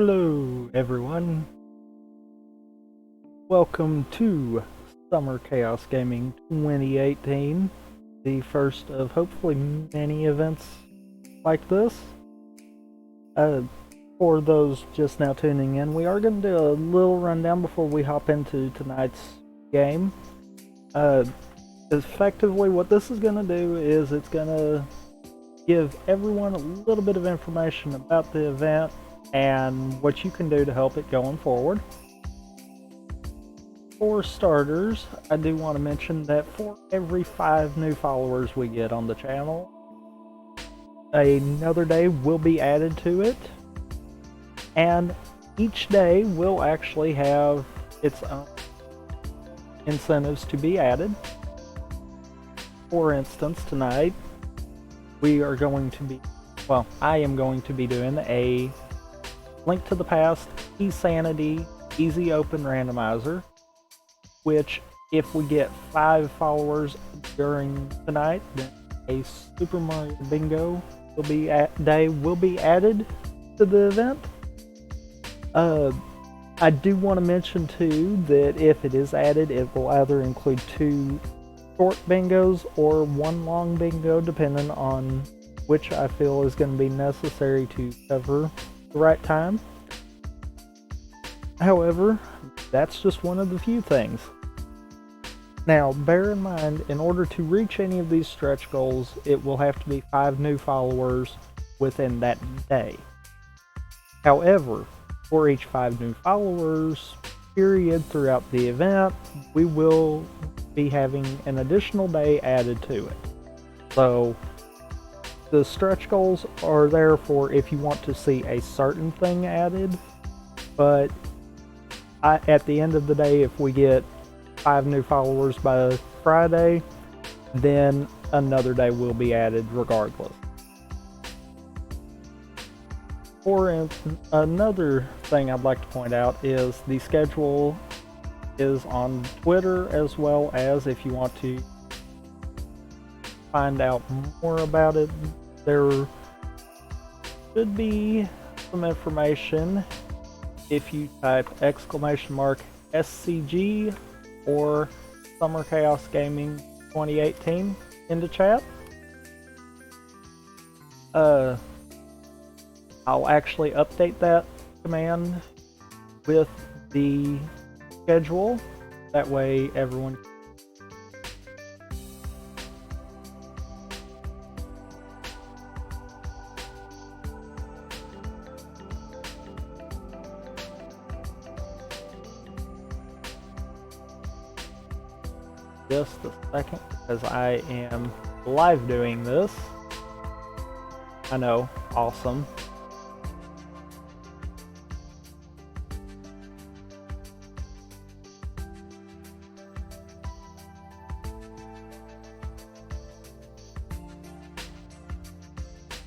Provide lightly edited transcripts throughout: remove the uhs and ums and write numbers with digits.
Hello everyone, welcome to Summer Chaos Gaming 2018, the first of hopefully many events like this. For those just now tuning in, we are going to do a little rundown before we hop into tonight's game. Effectively what this is going to do is it's going to give everyone a little bit of information about the event and what you can do to help it going forward. For starters, I do want to mention that for every 5 new followers we get on the channel, another day will be added to it, and each day will actually have its own incentives to be added. For instance, tonight we are going to be, well, I am going to be doing a Link to the Past Keysanity Easy Open Randomizer, which if we get 5 followers during tonight, then a Super Mario Bingo will be added to the event. I do want to mention too that if it is added, it will either include 2 short bingos or 1 long bingo, depending on which I feel is going to be necessary to cover the right time. However, that's just one of the few things. Now, bear in mind, in order to reach any of these stretch goals, it will have to be 5 new followers within that day. However, for each 5 new followers period throughout the event, we will be having an additional day added to it. So the stretch goals are there for if you want to see a certain thing added, but at the end of the day, if we get 5 new followers by Friday, then another day will be added regardless. Another thing I'd like to point out is the schedule is on Twitter, as well as if you want to find out more about it, there should be some information if you type !SCG or Summer Chaos Gaming 2018 into chat. I'll actually update that command with the schedule, that way everyone just a second, because I am live doing this. I know, awesome.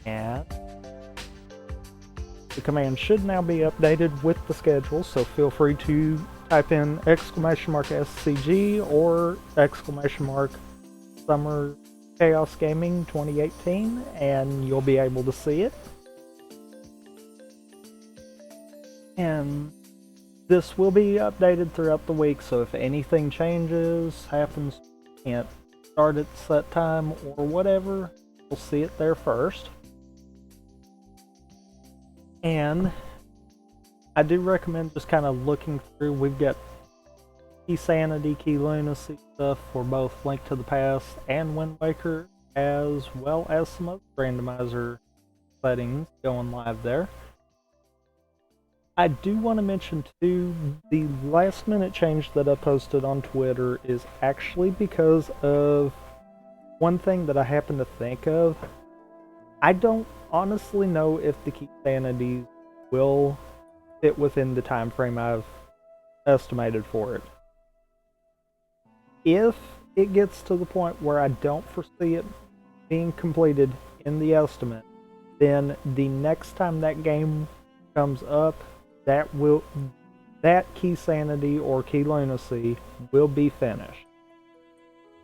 And the command should now be updated with the schedule, so feel free to type in !SCG or !Summer Chaos Gaming 2018 and you'll be able to see it. And this will be updated throughout the week, so if anything happens, can't start at set time or whatever, we'll see it there first. And I do recommend just kind of looking through. We've got Keysanity, Keylunacy stuff for both Link to the Past and Wind Waker, as well as some other randomizer settings going live there. I do want to mention too, the last minute change that I posted on Twitter is actually because of one thing that I happen to think of. I don't honestly know if the Keysanity will fit within the time frame I've estimated for it. If it gets to the point where I don't foresee it being completed in the estimate, then the next time that game comes up, that Keysanity or Keylunacy will be finished.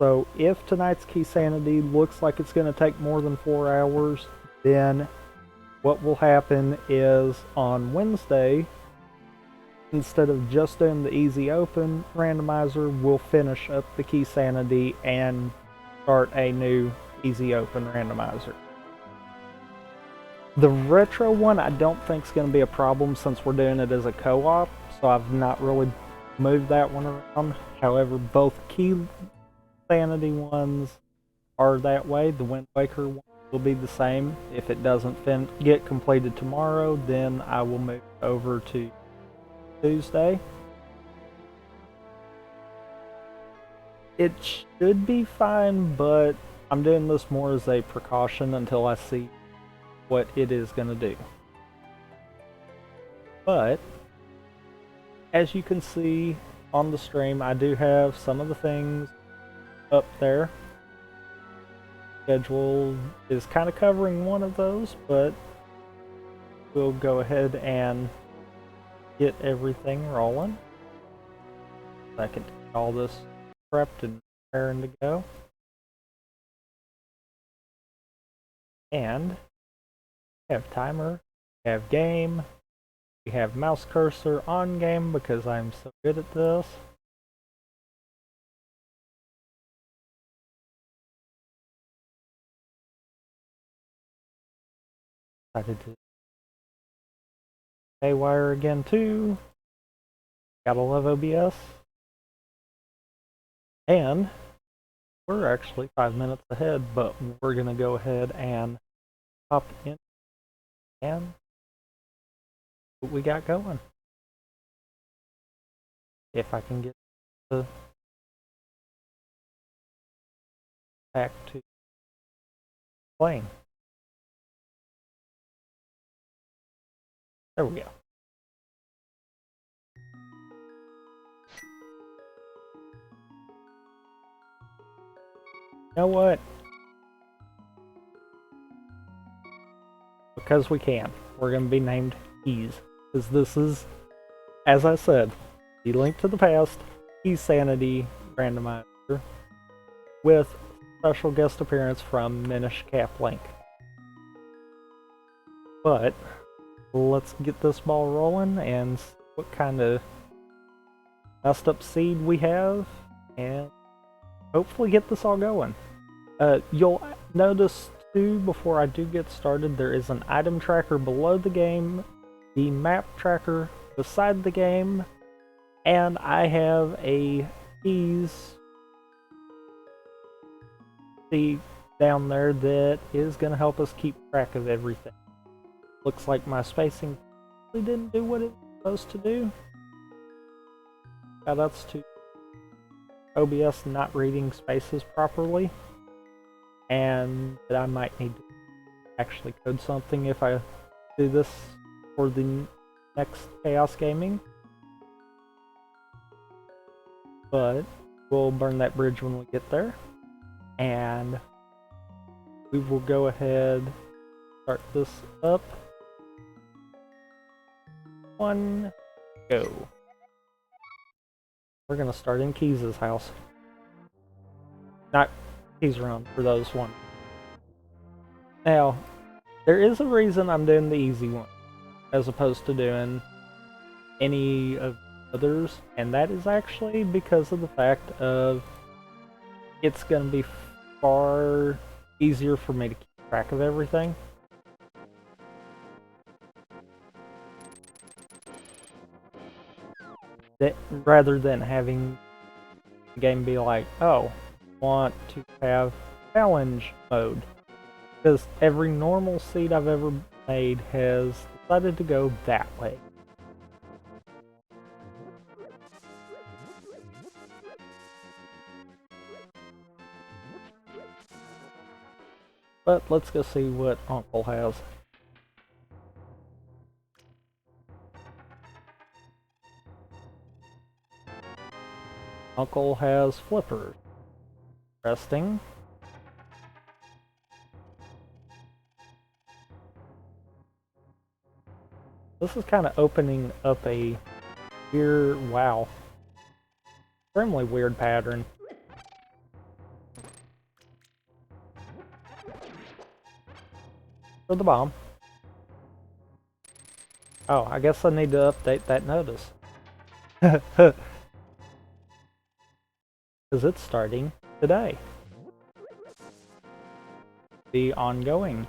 So if tonight's Keysanity looks like it's going to take more than 4 hours, then what will happen is on Wednesday, instead of just doing the easy open randomizer, we'll finish up the Keysanity and start a new easy open randomizer. The retro one I don't think is going to be a problem since we're doing it as a co-op, so I've not really moved that one around. However, both Keysanity ones are that way. The Wind Waker one will be the same. If it doesn't get completed tomorrow, then I will move over to Tuesday. It should be fine, but I'm doing this more as a precaution until I see what it is going to do. But as you can see on the stream, I do have some of the things up there. Schedule is kind of covering one of those, but we'll go ahead and get everything rolling. I can get all this prepped and preparing to go. And we have timer, we have game, we have mouse cursor on game because I'm so good at this. Decided to haywire again too. Gotta love OBS. And we're actually 5 minutes ahead, but we're gonna go ahead and hop in and what we got going. If I can get the back to playing. There we go. You know what? Because we can, we're going to be named Keys. Because this is, as I said, the Link to the Past Keysanity randomizer with special guest appearance from Minish Cap Link. But let's get this ball rolling and see what kind of messed up seed we have and hopefully get this all going. You'll notice too, before I do get started, there is an item tracker below the game, the map tracker beside the game, and I have a keys seed down there that is going to help us keep track of everything. Looks like my spacing really didn't do what it was supposed to do. Shoutouts to OBS not reading spaces properly, and that I might need to actually code something if I do this for the next Chaos Gaming. But we'll burn that bridge when we get there, and we will go ahead and start this up. One, go. We're gonna start in Keys' house. Not Keys Run, for those ones. Now, there is a reason I'm doing the easy one, as opposed to doing any of the others, and that is actually because of the fact of it's gonna be far easier for me to keep track of everything. Rather than having the game be like, oh, I want to have challenge mode. Because every normal seed I've ever made has decided to go that way. But let's go see what Uncle has. Uncle has flippers. Interesting. This is kind of opening up a weird, wow, extremely weird pattern. For the bomb. Oh, I guess I need to update that notice. Because it's starting today. The ongoing.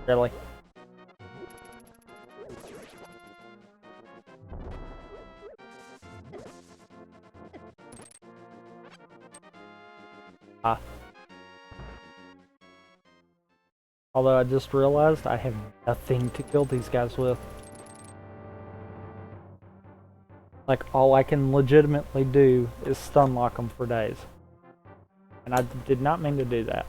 Really? Ah. Although I just realized I have nothing to kill these guys with. Like, all I can legitimately do is stun lock them for days. And I did not mean to do that.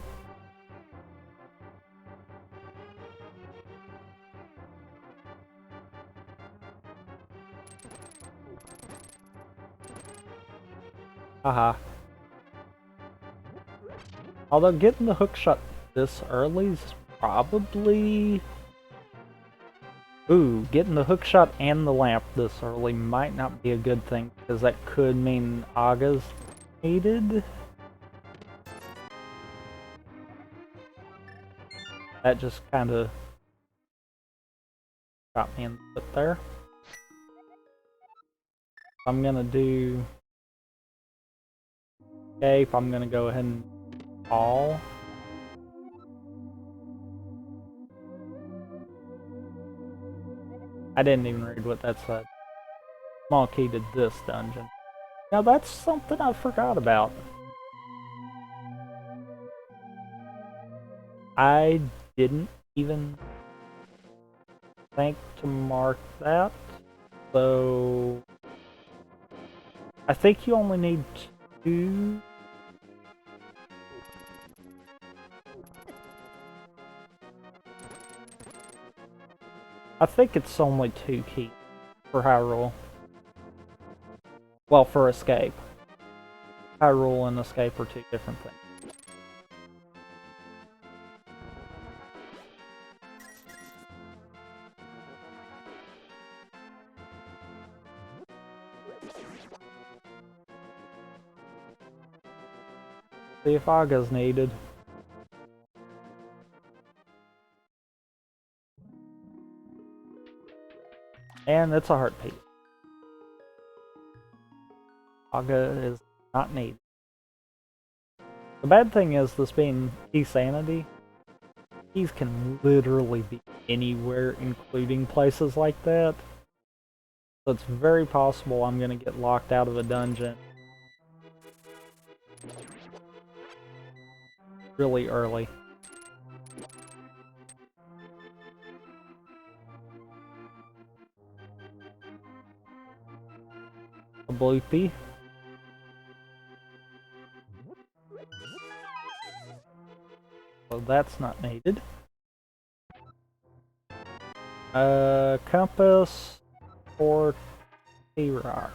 Haha. Although getting the hook shot this early is probably... Ooh, getting the hook shot and the lamp this early might not be a good thing, because that could mean Aga's needed. That just kind of got me in the foot there. I'm gonna do... Escape, I'm gonna go ahead and fall. I didn't even read what that said. Small key to this dungeon. Now that's something I forgot about. I didn't even think to mark that. So I think you only need 2. I think it's only 2 keys for Hyrule. Well, for escape. Hyrule and escape are 2 different things. See if Aga's needed. And it's a heart piece. Aga is not needed. The bad thing is, this being Keysanity, keys can literally be anywhere, including places like that. So it's very possible I'm going to get locked out of a dungeon really early. A bloopy. So that's not needed. Compass or T-Rock.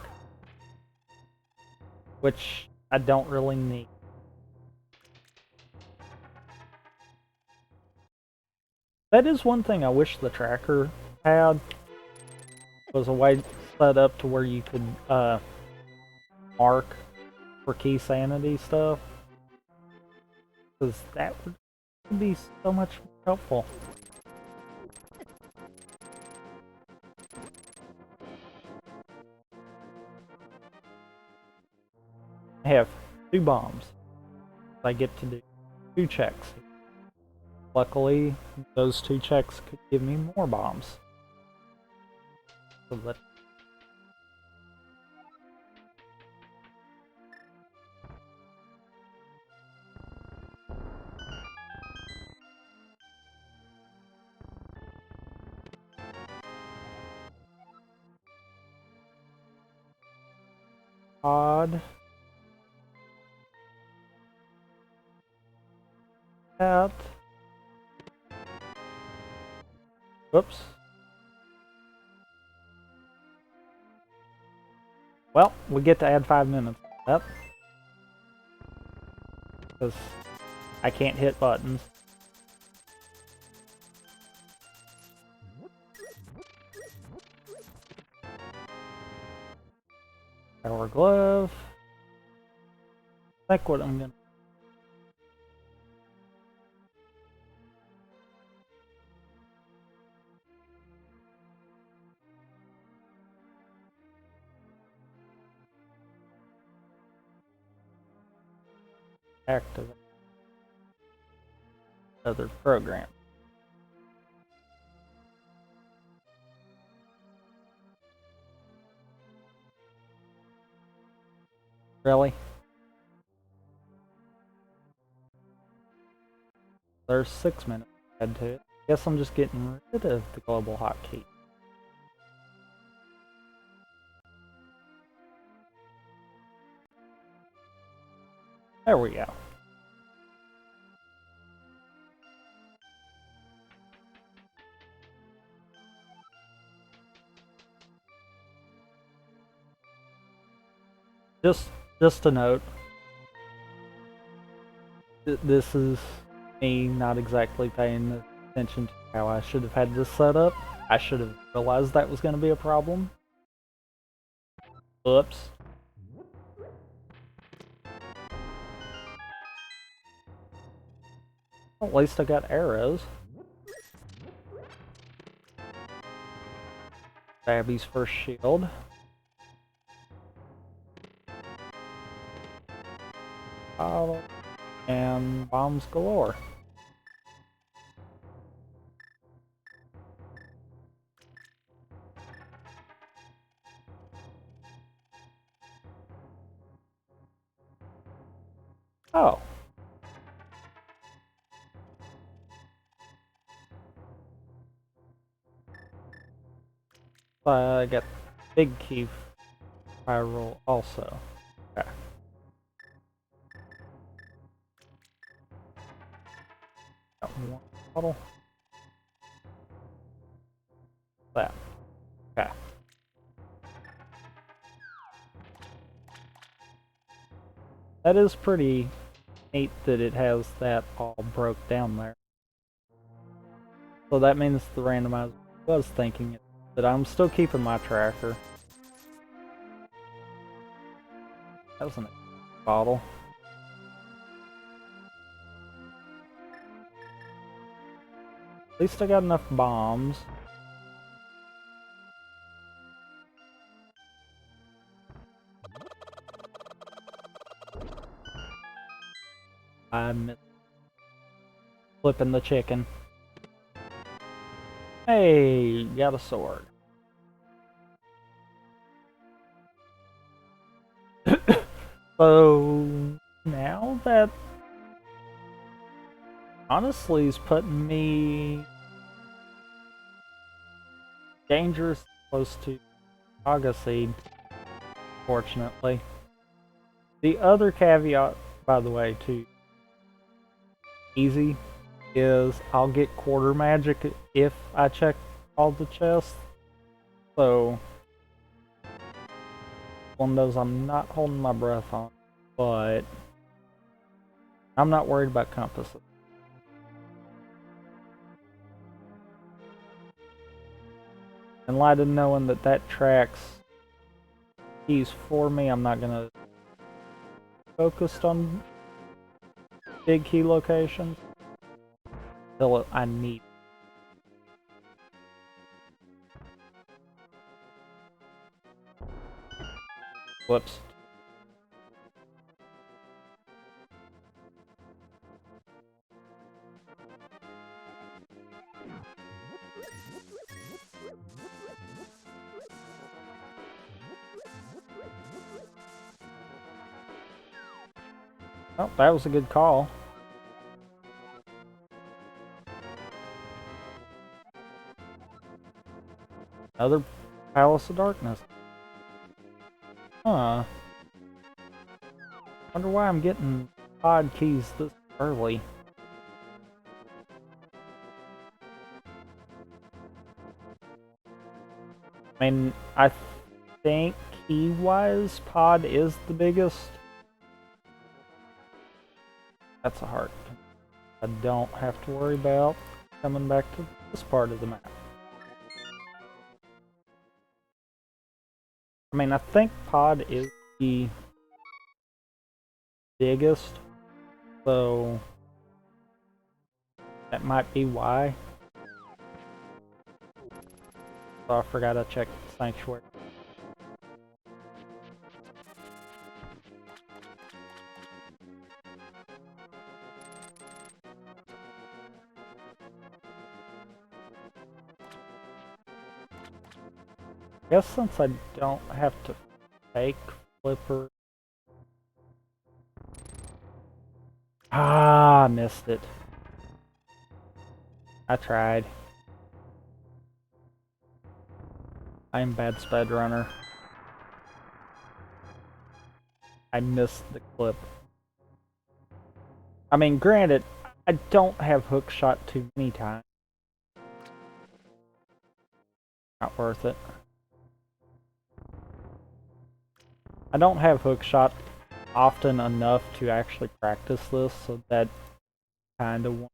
Which I don't really need. That is one thing I wish the tracker had, was a way set up to where you could mark for Keysanity stuff. Because that would be so much helpful. I have 2 bombs. I get to do 2 checks. Luckily, those 2 checks could give me more bombs. So that... Odd. That. Whoops. Well, we get to add 5 minutes. Yep. Because I can't hit buttons. Power glove. I think what I'm gonna activate other program. Really? There's 6 minutes ahead to it. Guess I'm just getting rid of the global hotkey. There we go. Just a note. This is me not exactly paying attention to how I should have had this set up. I should have realized that was going to be a problem. Oops. Well, at least I got arrows. Babby's first shield. Bottle. And bombs galore. Oh. I got big key spiral also. Okay. Got one bottle. That. Okay. That is pretty neat that it has that all broke down there. So that means the randomizer was thinking it, but I'm still keeping my tracker. That was a bottle. At least I got enough bombs. I'm flipping the chicken. Hey, got a sword. So now that honestly is putting me dangerous close to Saga Seed, fortunately. The other caveat, by the way, to easy is I'll get quarter magic if I check all the chests. So one of those I'm not holding my breath on, but I'm not worried about compasses. In light of knowing that that tracks keys for me, I'm not gonna focus on big key locations until I need. Whoops. Oh, that was a good call. Another Palace of Darkness. Huh. Wonder why I'm getting odd keys this early. I mean, I think key-wise, pod is the biggest. That's a heart. I don't have to worry about coming back to this part of the map. I mean, I think pod is the biggest, so that might be why. So I forgot to check the sanctuary. I guess since I don't have to fake flipper. Ah, I missed it. I tried. I'm bad speedrunner. I missed the clip. I mean, granted, I don't have hook shot too many times. Not worth it. I don't have hook shot often enough to actually practice this, so that kind of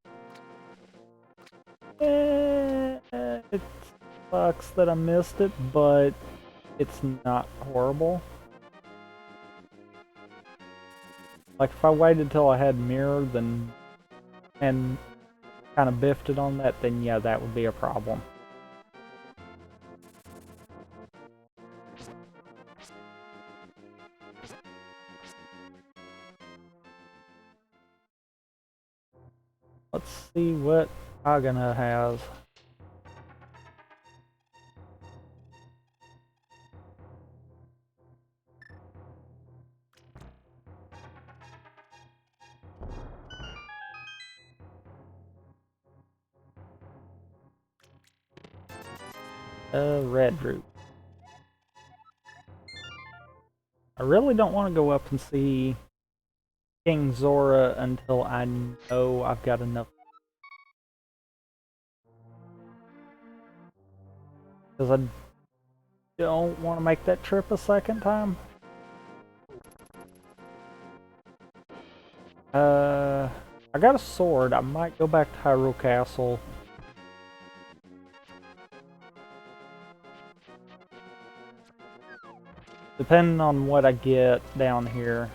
it sucks that I missed it, but it's not horrible. Like if I waited till I had mirror then and kind of biffed it on that, then yeah, that would be a problem. Let's see what Agana has. Red root. I really don't want to go up and see King Zora until I know I've got enough. Because I don't want to make that trip a second time. I got a sword. I might go back to Hyrule Castle. Depending on what I get down here.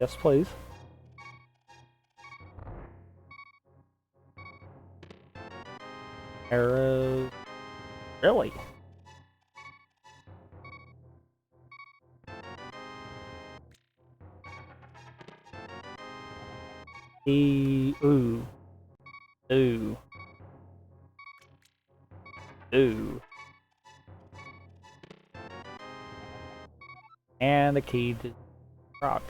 Yes, please. Arrows. Really? Ooh. Ooh. Ooh. And a key to rock.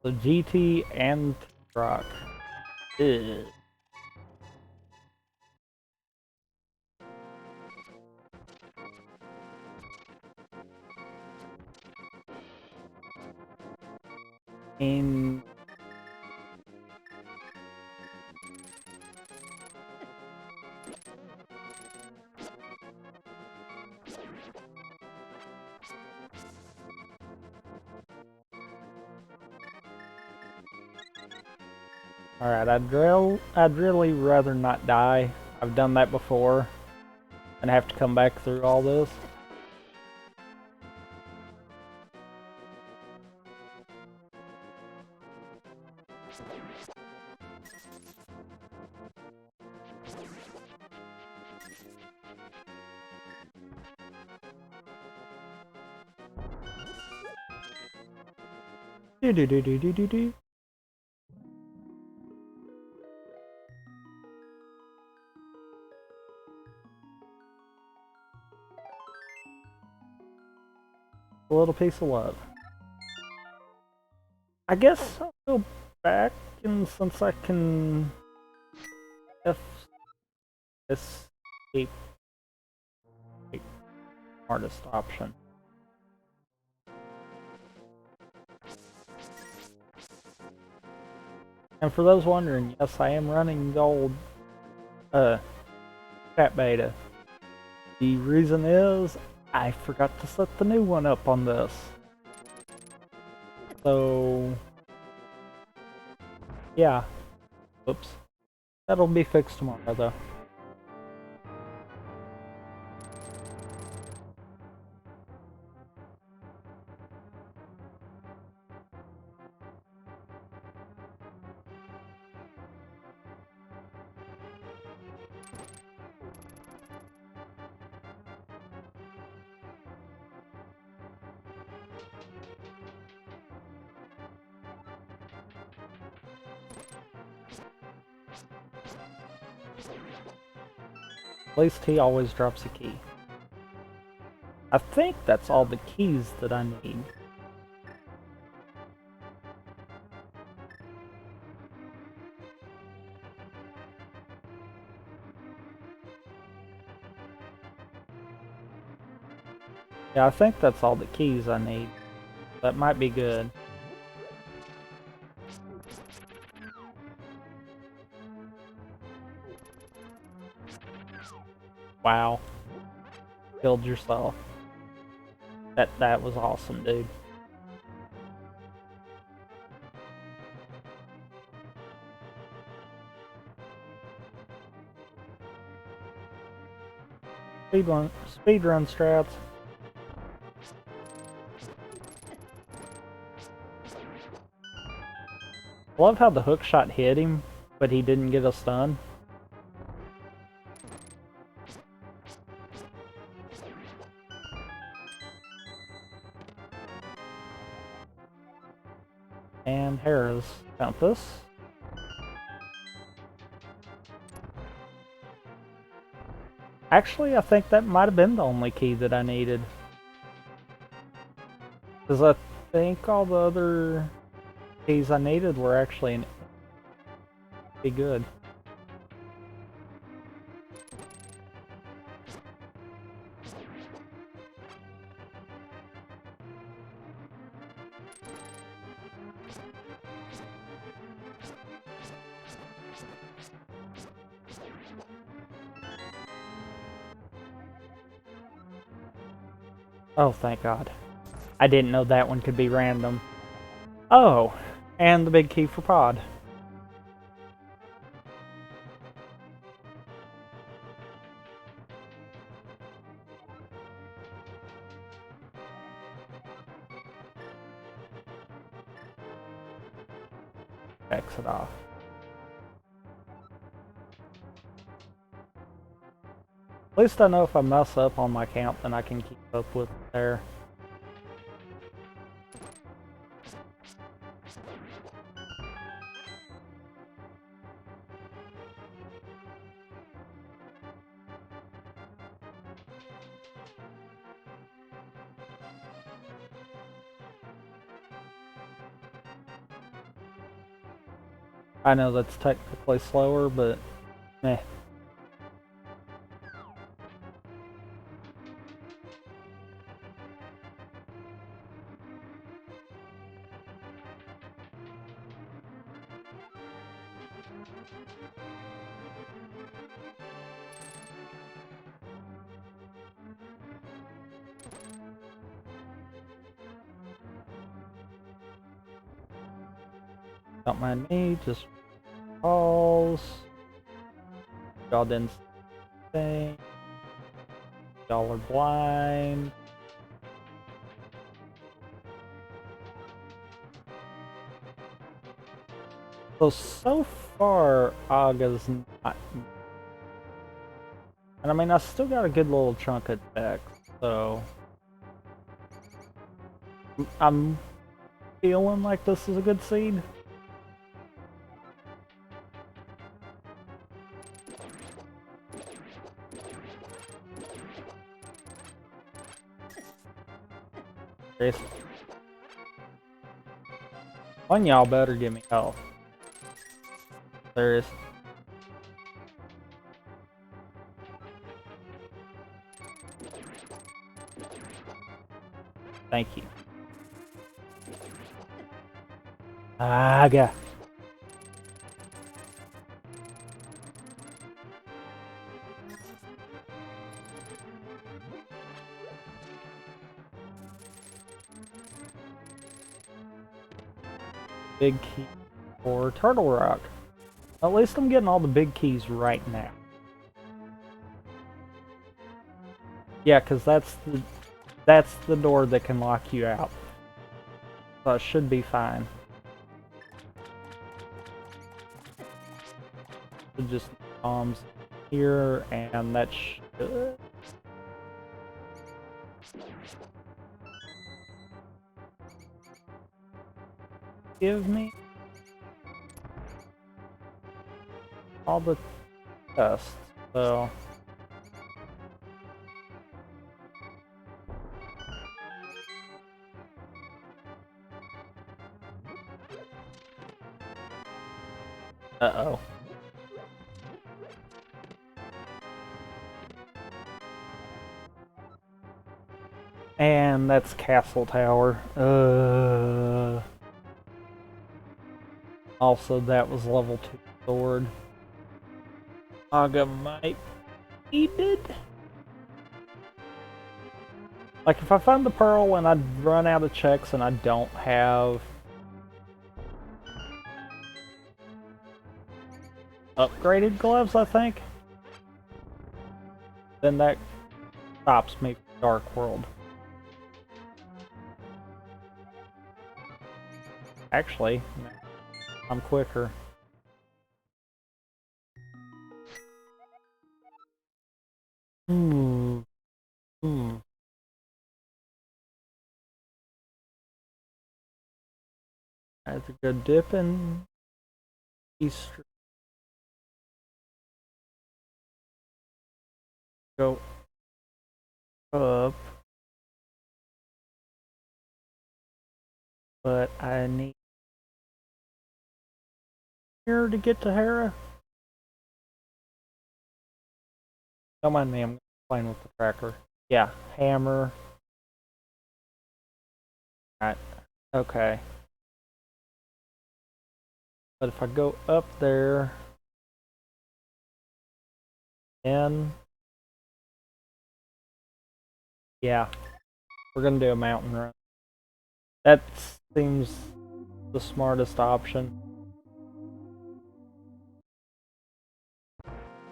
So GT and rock. Ugh. In Alright, I'd really rather not die. I've done that before and have to come back through all this. Do do do do do do do. A little piece of love. I guess I'll go back, and since I can escape hardest option. And for those wondering, yes, I am running the old chat beta. The reason is I forgot to set the new one up on this. So yeah. Oops. That'll be fixed tomorrow though. At least he always drops a key. I think that's all the keys that I need. Yeah, I think that's all the keys I need. That might be good. Wow. Killed yourself. That was awesome, dude. Speedrun strats. I love how the hook shot hit him, but he didn't get a stun. And Harris found this. Actually, I think that might have been the only key that I needed. Because I think all the other keys I needed were actually pretty good. Oh, thank God. I didn't know that one could be random. Oh, and the big key for pod. Exit off. At least I know if I mess up on my count, then I can keep up with it there. I know that's technically slower, but meh. Don't mind me, just calls. Y'all didn't say. Y'all are blind. So far, Aga's not. And I mean, I still got a good little chunk of deck, so I'm feeling like this is a good seed. One y'all better give me health. There is. Thank you. Aga. big key for Turtle Rock. At least I'm getting all the big keys right now. Yeah, because that's the door that can lock you out. So it should be fine. So just bombs here, and that should... give me all the tests, so... Uh-oh. And that's Castle Tower. Also, that was level 2 sword. Aga might be dead. Like, if I find the pearl and I run out of checks and I don't have upgraded gloves, I think, then that stops me from Dark World. Actually, I'm quicker. Ooh. Ooh. That's a good dip in Easter. Go up. But I need here to get to Hera. Don't mind me, I'm playing with the tracker. Yeah, hammer. Alright, okay. But if I go up there, then... yeah, we're gonna do a mountain run. That seems the smartest option.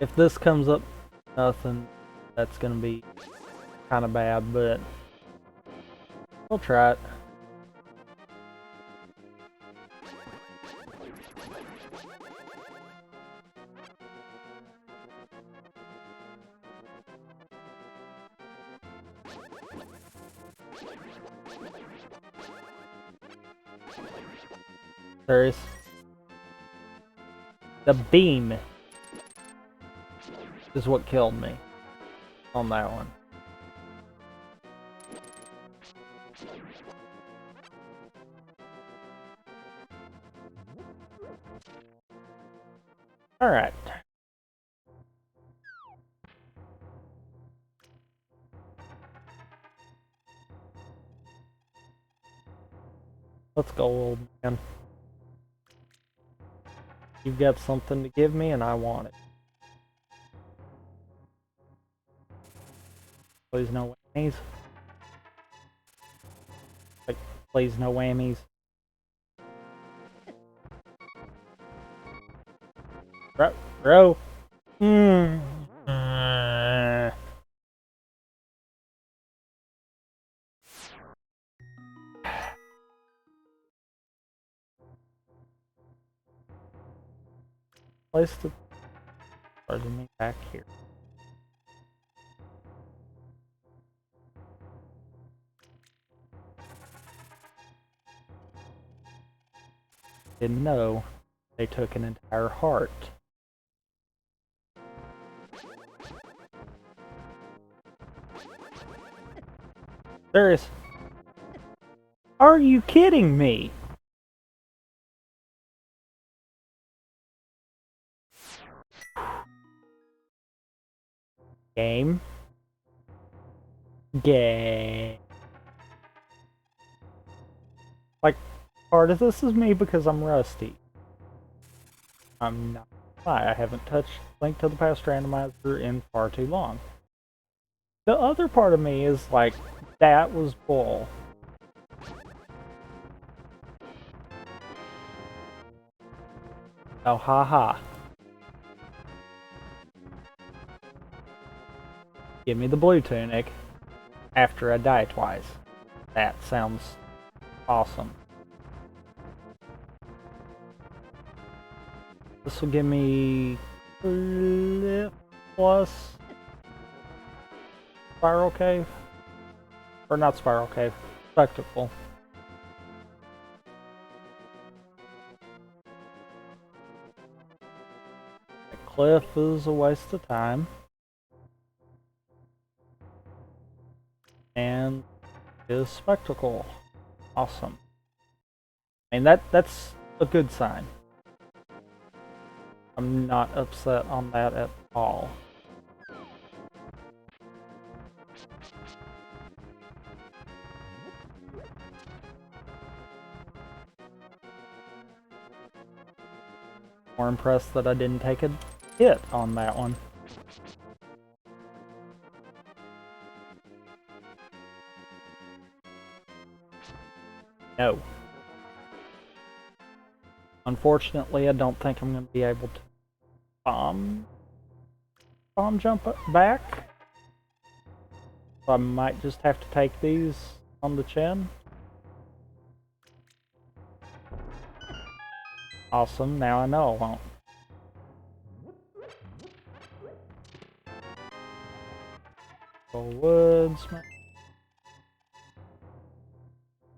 If this comes up nothing, that's gonna be kind of bad, but we'll try it. Serious? The beam is what killed me on that one. Alright. Let's go, old man. You've got something to give me and I want it. Please no whammies. Like, please no whammies. Bro. Place the pardon me back here. Didn't know they took an entire heart. Serious? Are you kidding me? Game. Like, part of this is me because I'm rusty. I'm not. I haven't touched Link to the Past randomizer in far too long. The other part of me is like, that was bull. Oh, haha. Give me the blue tunic after I die twice. That sounds awesome. This will give me plus Spiral Cave. Or not Spiral Cave, Spectacle. The cliff is a waste of time. And is Spectacle. Awesome. I mean, that's a good sign. I'm not upset on that at all. More impressed that I didn't take a hit on that one. No. Unfortunately, I don't think I'm going to be able to bomb jump back. So I might just have to take these on the chin. Awesome, now I know I won't. Go woods.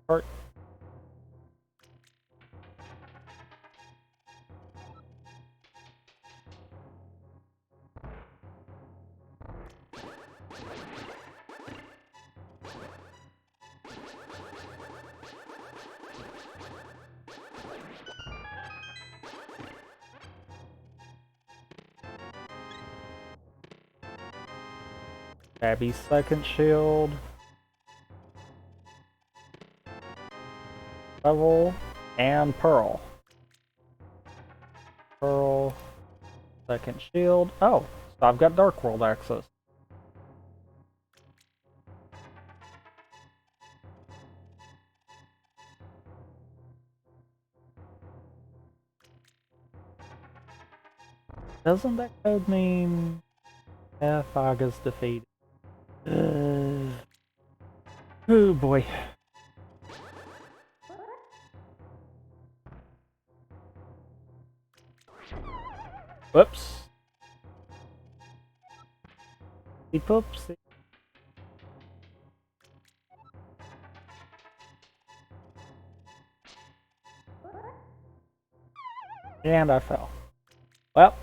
Part. Abby's second shield. Level and Pearl. Pearl, second shield. Oh, so I've got Dark World access. Doesn't that code mean Fog is defeated? Oh boy. Whoops. Oopsie. And I fell. Well,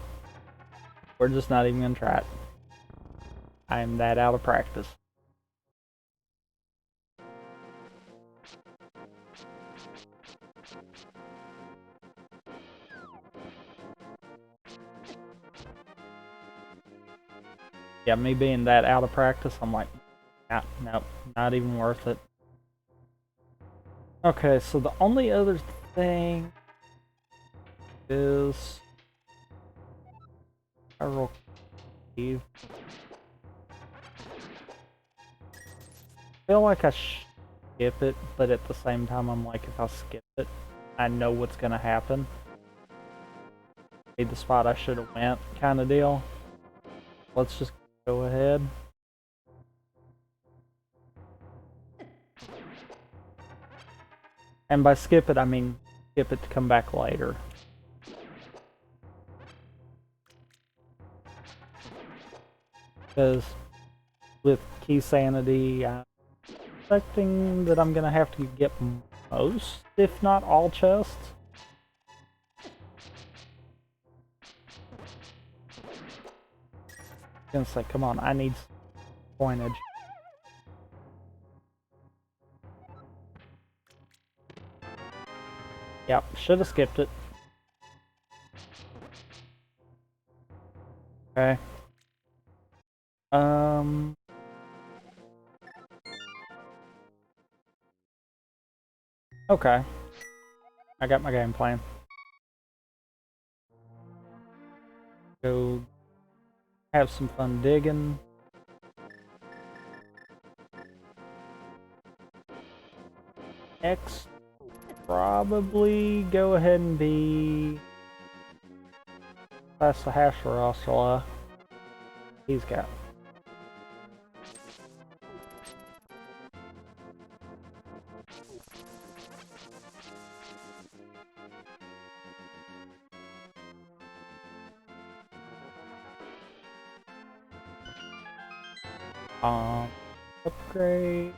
we're just not even gonna try it. I'm that out of practice. Yeah, me being that out of practice, I'm like, nope, not even worth it. Okay, so the only other thing is Spiral Cave. I feel like I skip it, but at the same time, I'm like, if I skip it, I know what's gonna happen. Be the spot I should have went, kind of deal. Let's just go ahead. And by skip it, I mean skip it to come back later. Because with Keysanity, I'm expecting that I'm going to have to get most, if not all, chests. I'm going to say, come on, I need coinage. Yep, should have skipped it. Okay. Okay. I got my game plan. Go have some fun digging. Next, probably go ahead and be That's the Hasharossala he's got. Upgrade.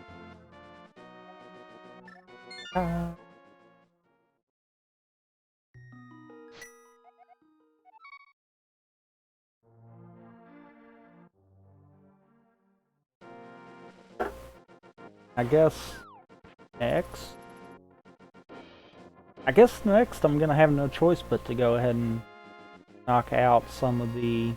I guess next. I'm gonna have no choice but to go ahead and knock out some of the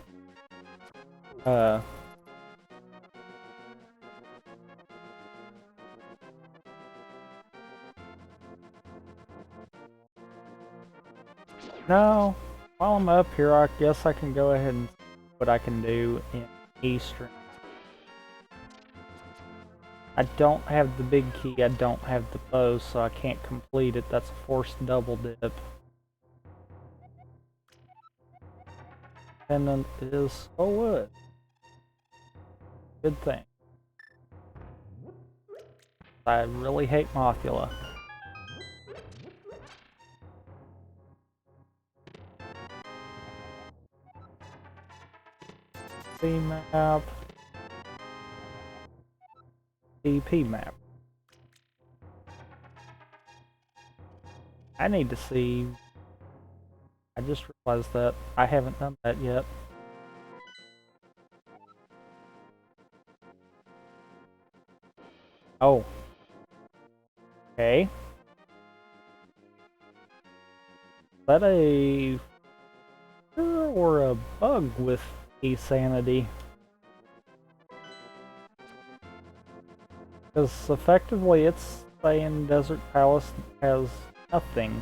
no, while I'm up here, I guess I can go ahead and see what I can do in Eastern. I don't have the big key, I don't have the bow, so I can't complete it. That's a forced double dip. Pendant is so wood. Good thing. I really hate Mothula. C map. ALttP map. I need to see. I just realized that I haven't done that yet. Oh. Okay. Is that a or a bug with Keysanity? Because effectively it's saying Desert Palace has nothing.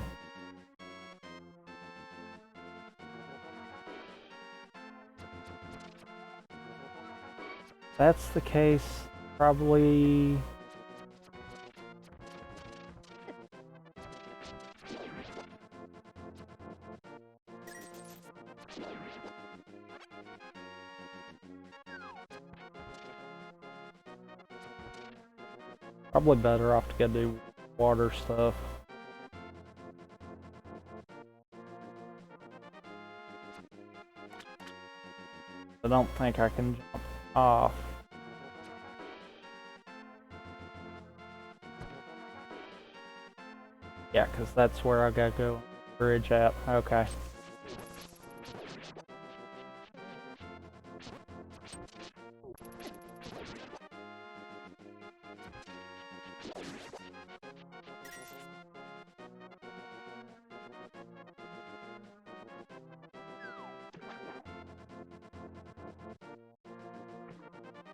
If that's the case, probably... Probably better off to go do water stuff. I don't think I can jump off. Yeah, because that's where I gotta go bridge at. Okay.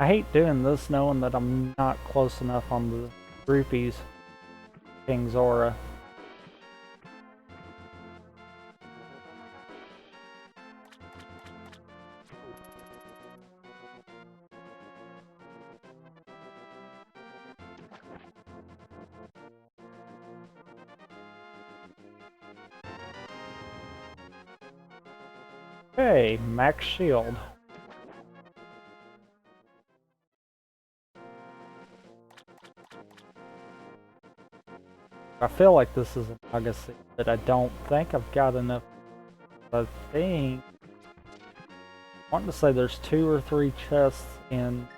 I hate doing this knowing that I'm not close enough on the groupies. King Zora. Okay, max shield. I feel like this is an legacy, but I don't think I've got enough. I think... I want to say there's 2 or 3 chests in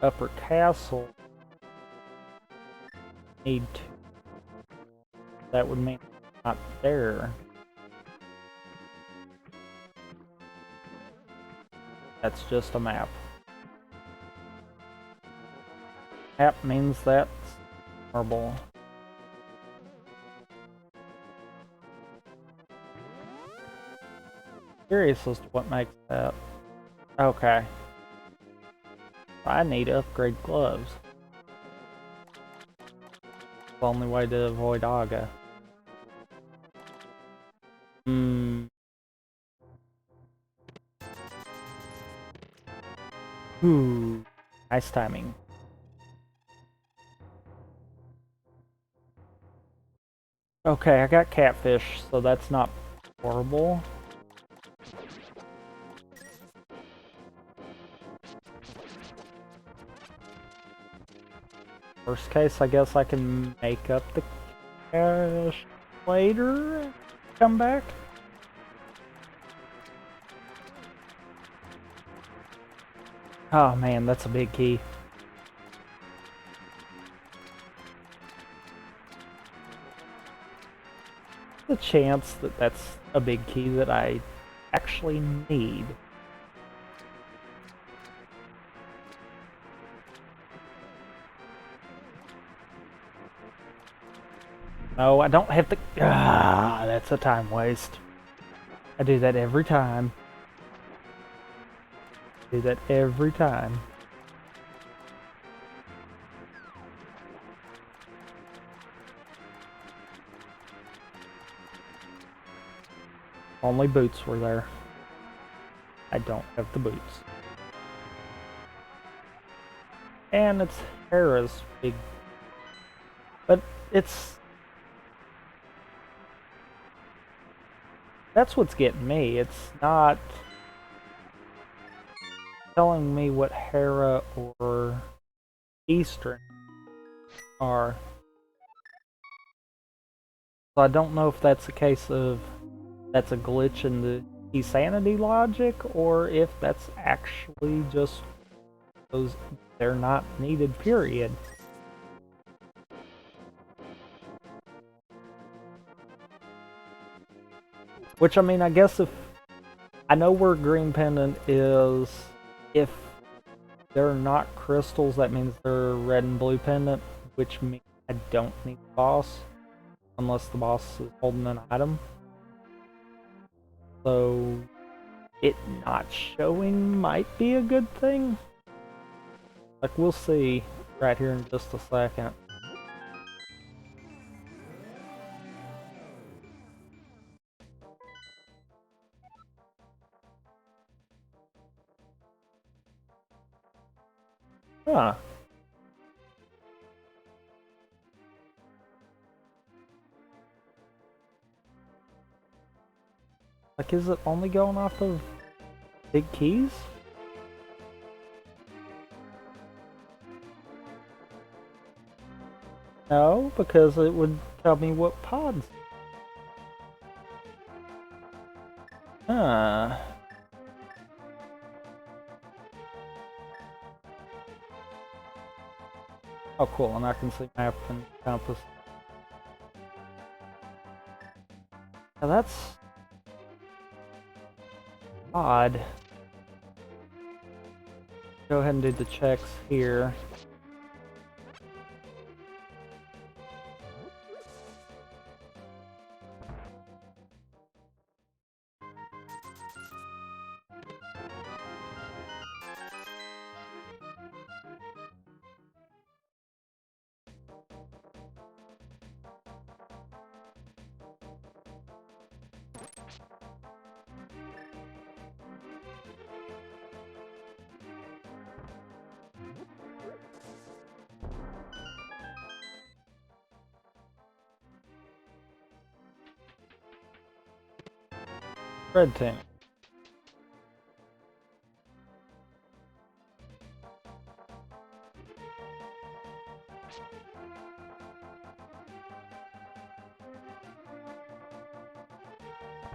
Upper Castle. Need 2. That would mean it's not there. That's just a map. Map means that's marble. Curious as to what makes that. Okay. I need to upgrade gloves. The only way to avoid Aga. Ooh, nice timing. Okay, I got catfish, so that's not horrible. Worst case, I guess I can make up the cash later and come back. Oh man, that's a big key. The chance that that's a big key that I actually need. No, I don't have to. Ah, that's a time waste. I do that every time. Do that every time. Only boots were there. I don't have the boots. And it's Hera's big. But it's. That's what's getting me. It's not telling me what Hera or Eastern are. So I don't know if that's a case of that's a glitch in the Keysanity logic, or if that's actually just those they're not needed, period. Which, I mean, I guess if I know where green pendant is, if they're not crystals, that means they're red and blue pendant, which means I don't need the boss unless the boss is holding an item. So it not showing might be a good thing. Like, we'll see right here in just a second. Huh. Like, is it only going off of big keys? No, because it would tell me what pods. Huh. Oh, cool, and I can see map and compass. Now that's odd. Go ahead and do the checks here. Red team.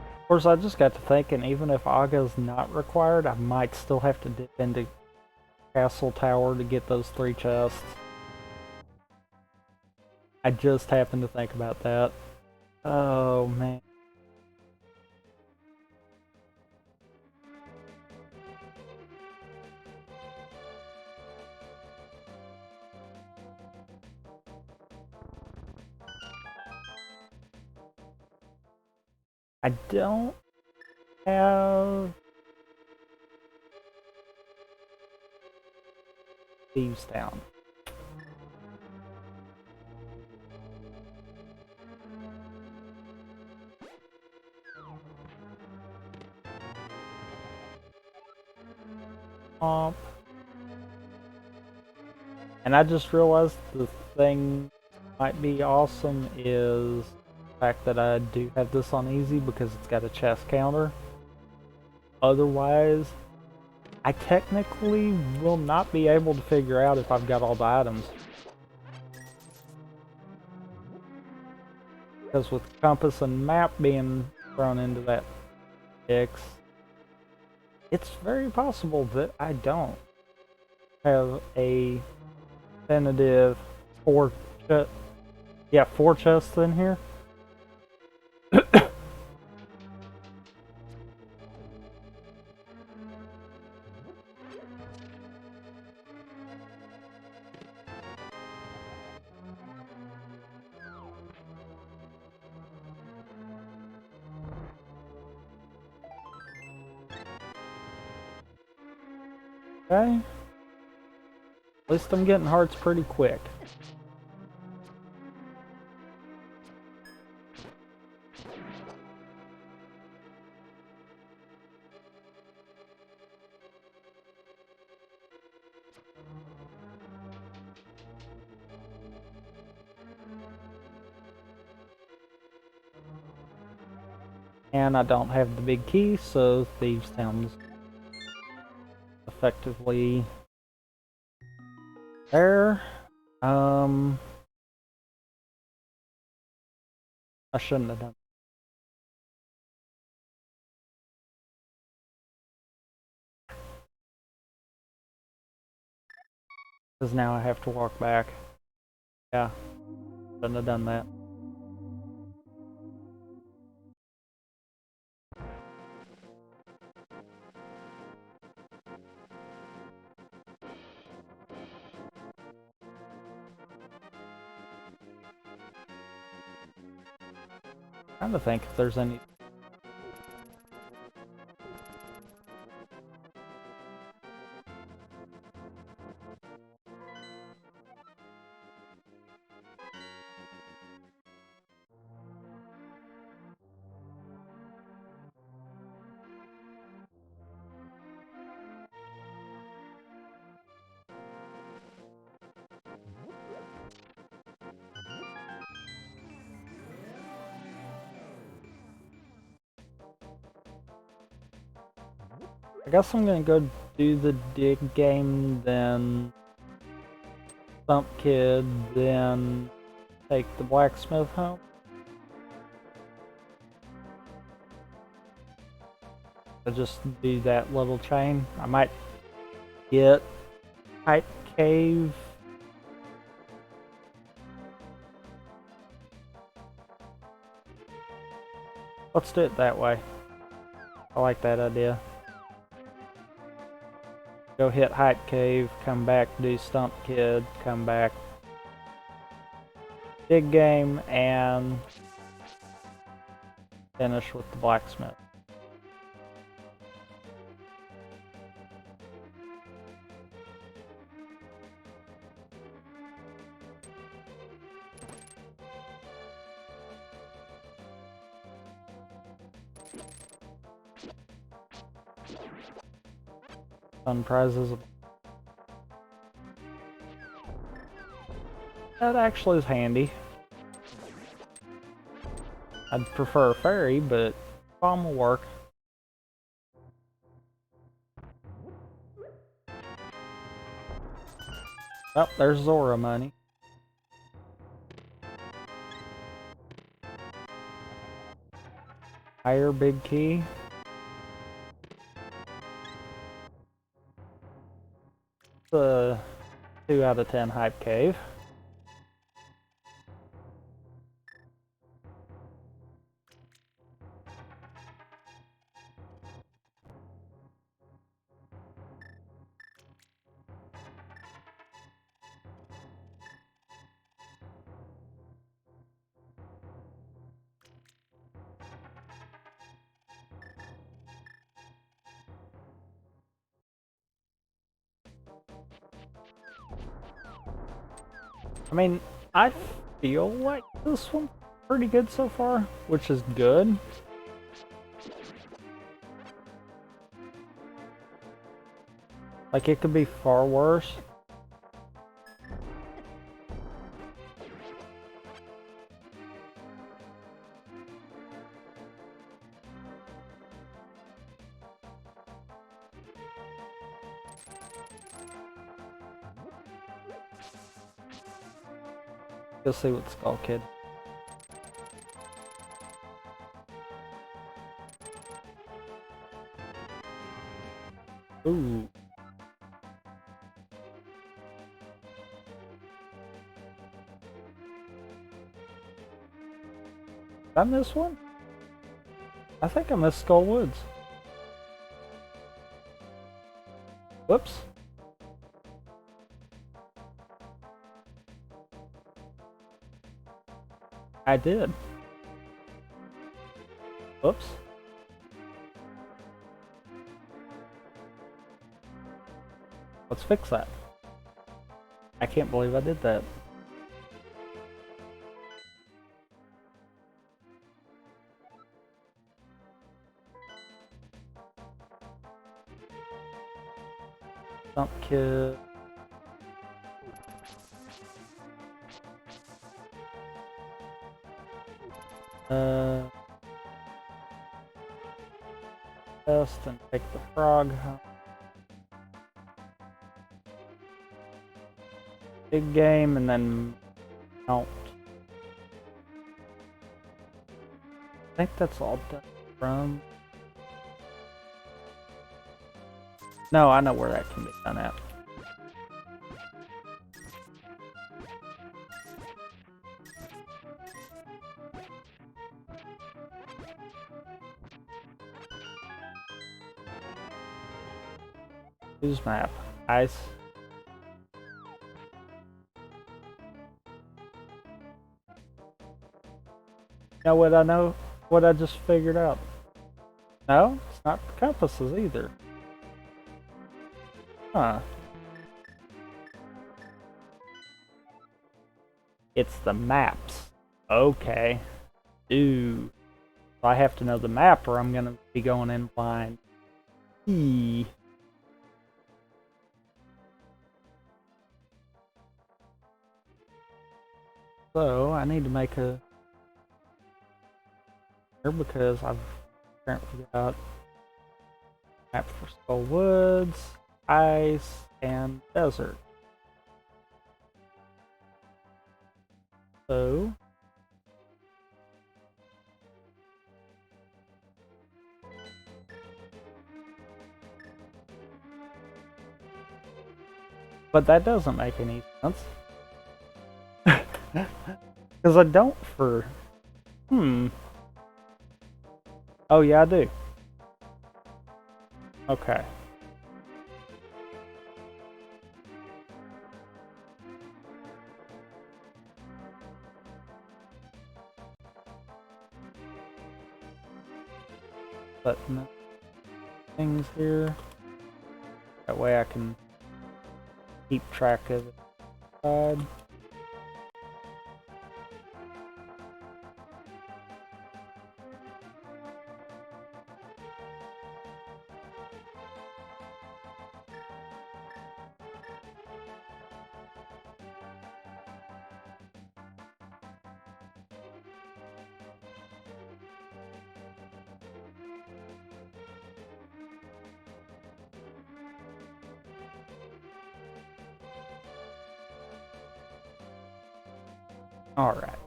Of course, I just got to thinking, even if Aga's not required, I might still have to dip into Castle Tower to get those 3 chests. I just happened to think about that. Oh, man. I don't have Thieves Town. And I just realized the thing might be awesome is fact that I do have this on easy because it's got a chest counter. Otherwise, I technically will not be able to figure out if I've got all the items. Because with compass and map being thrown into that mix, it's very possible that I don't have a definitive four chests in here. Okay. At least I'm getting hearts pretty quick. And I don't have the big key, so Thieves Town's effectively there. I shouldn't have done. Because now I have to walk back. Yeah, shouldn't have done that. Trying to think if there's any. I guess I'm gonna go do the dig game, then Stump Kid, then take the blacksmith home. I'll just do that little chain. I might get Height Cave. Let's do it that way. I like that idea. Go hit Height Cave, come back, do Stump Kid, come back, dig game, and finish with the blacksmith. Fun prizes. That actually is handy. I'd prefer a ferry, but bomb will work. Oh, there's Zora money. Higher big key. The 2 out of 10 hype cave. I mean, I feel like this one's pretty good so far, which is good. Like, it could be far worse. Go see what Skull Kid. Ooh. Did I miss one? I think I missed Skull Woods. Whoops. I did. Whoops. Let's fix that. I can't believe I did that. Dump kit. Test and take the frog home. Big game and then mount. I think that's all done from. No, I know where that can be done at. Use map. Ice. You know what I know? What I just figured out. No, it's not compasses either. Huh. It's the maps. Okay. Ooh. So I have to know the map or I'm gonna be going in blind. E. So I need to make a because I've apparently got map for Skull Woods, ice, and desert. So but that doesn't make any sense. Because I don't for oh yeah, I do. Okay. But no things here. That way I can keep track of it. Alright.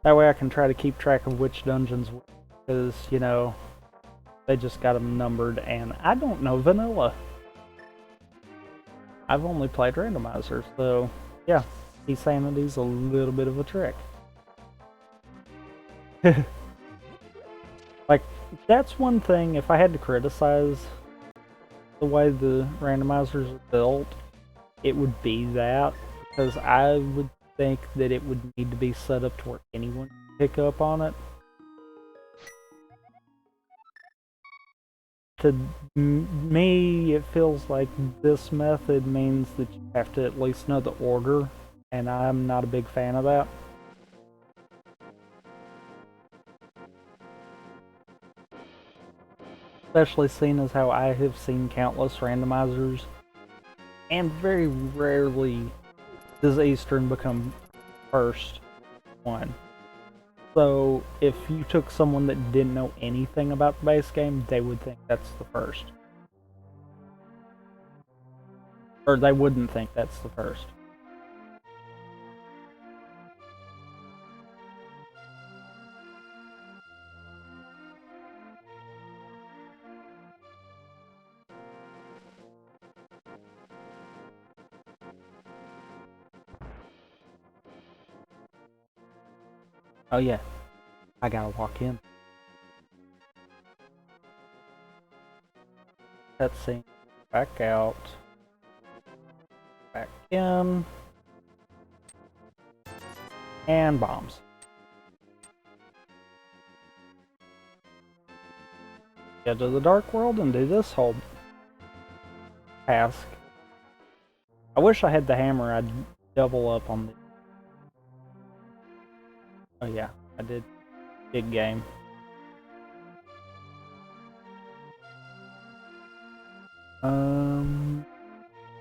That way I can try to keep track of which dungeons, because, you know, they just got them numbered, and I don't know vanilla. I've only played randomizer, so yeah, Keysanity's a little bit of a trick. Like, that's one thing, if I had to criticize the way the randomizers are built, it would be that, because I would think that it would need to be set up to where anyone can pick up on it. To me, it feels like this method means that you have to at least know the order, and I'm not a big fan of that. Especially seeing as how I have seen countless randomizers, and very rarely does Eastern become first one. So if you took someone that didn't know anything about the base game, they would think that's the first. Or they wouldn't think that's the first. Oh yeah, I gotta walk in. Cutscene. Back out. Back in. And bombs. Get to the dark world and do this whole task. I wish I had the hammer. I'd double up on the... Oh yeah, I did. Big game.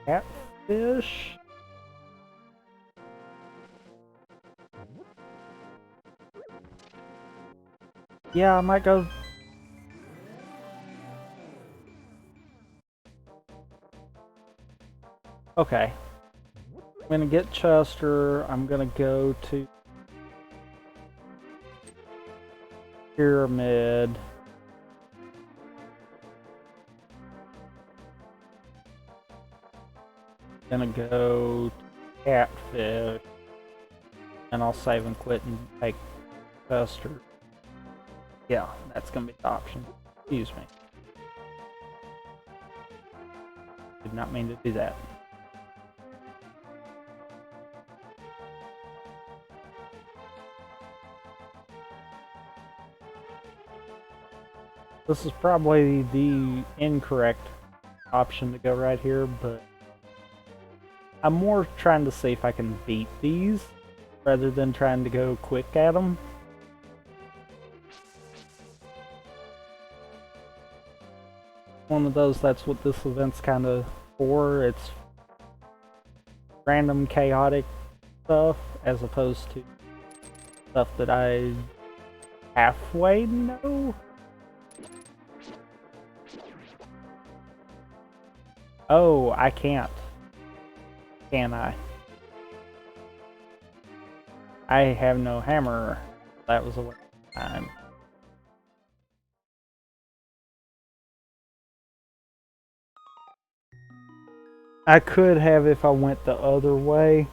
Catfish. Yeah, I might go. Okay. I'm gonna get Chester. I'm gonna go to Pyramid. Gonna go to Catfish. And I'll save and quit and take Chester. Yeah, that's gonna be the option. Excuse me. Did not mean to do that. This is probably the incorrect option to go right here, but I'm more trying to see if I can beat these rather than trying to go quick at them. One of those, that's what this event's kind of for. It's random chaotic stuff as opposed to stuff that I halfway know. Oh, I can't. Can I? I have no hammer. That was a waste of time. I could have if I went the other way,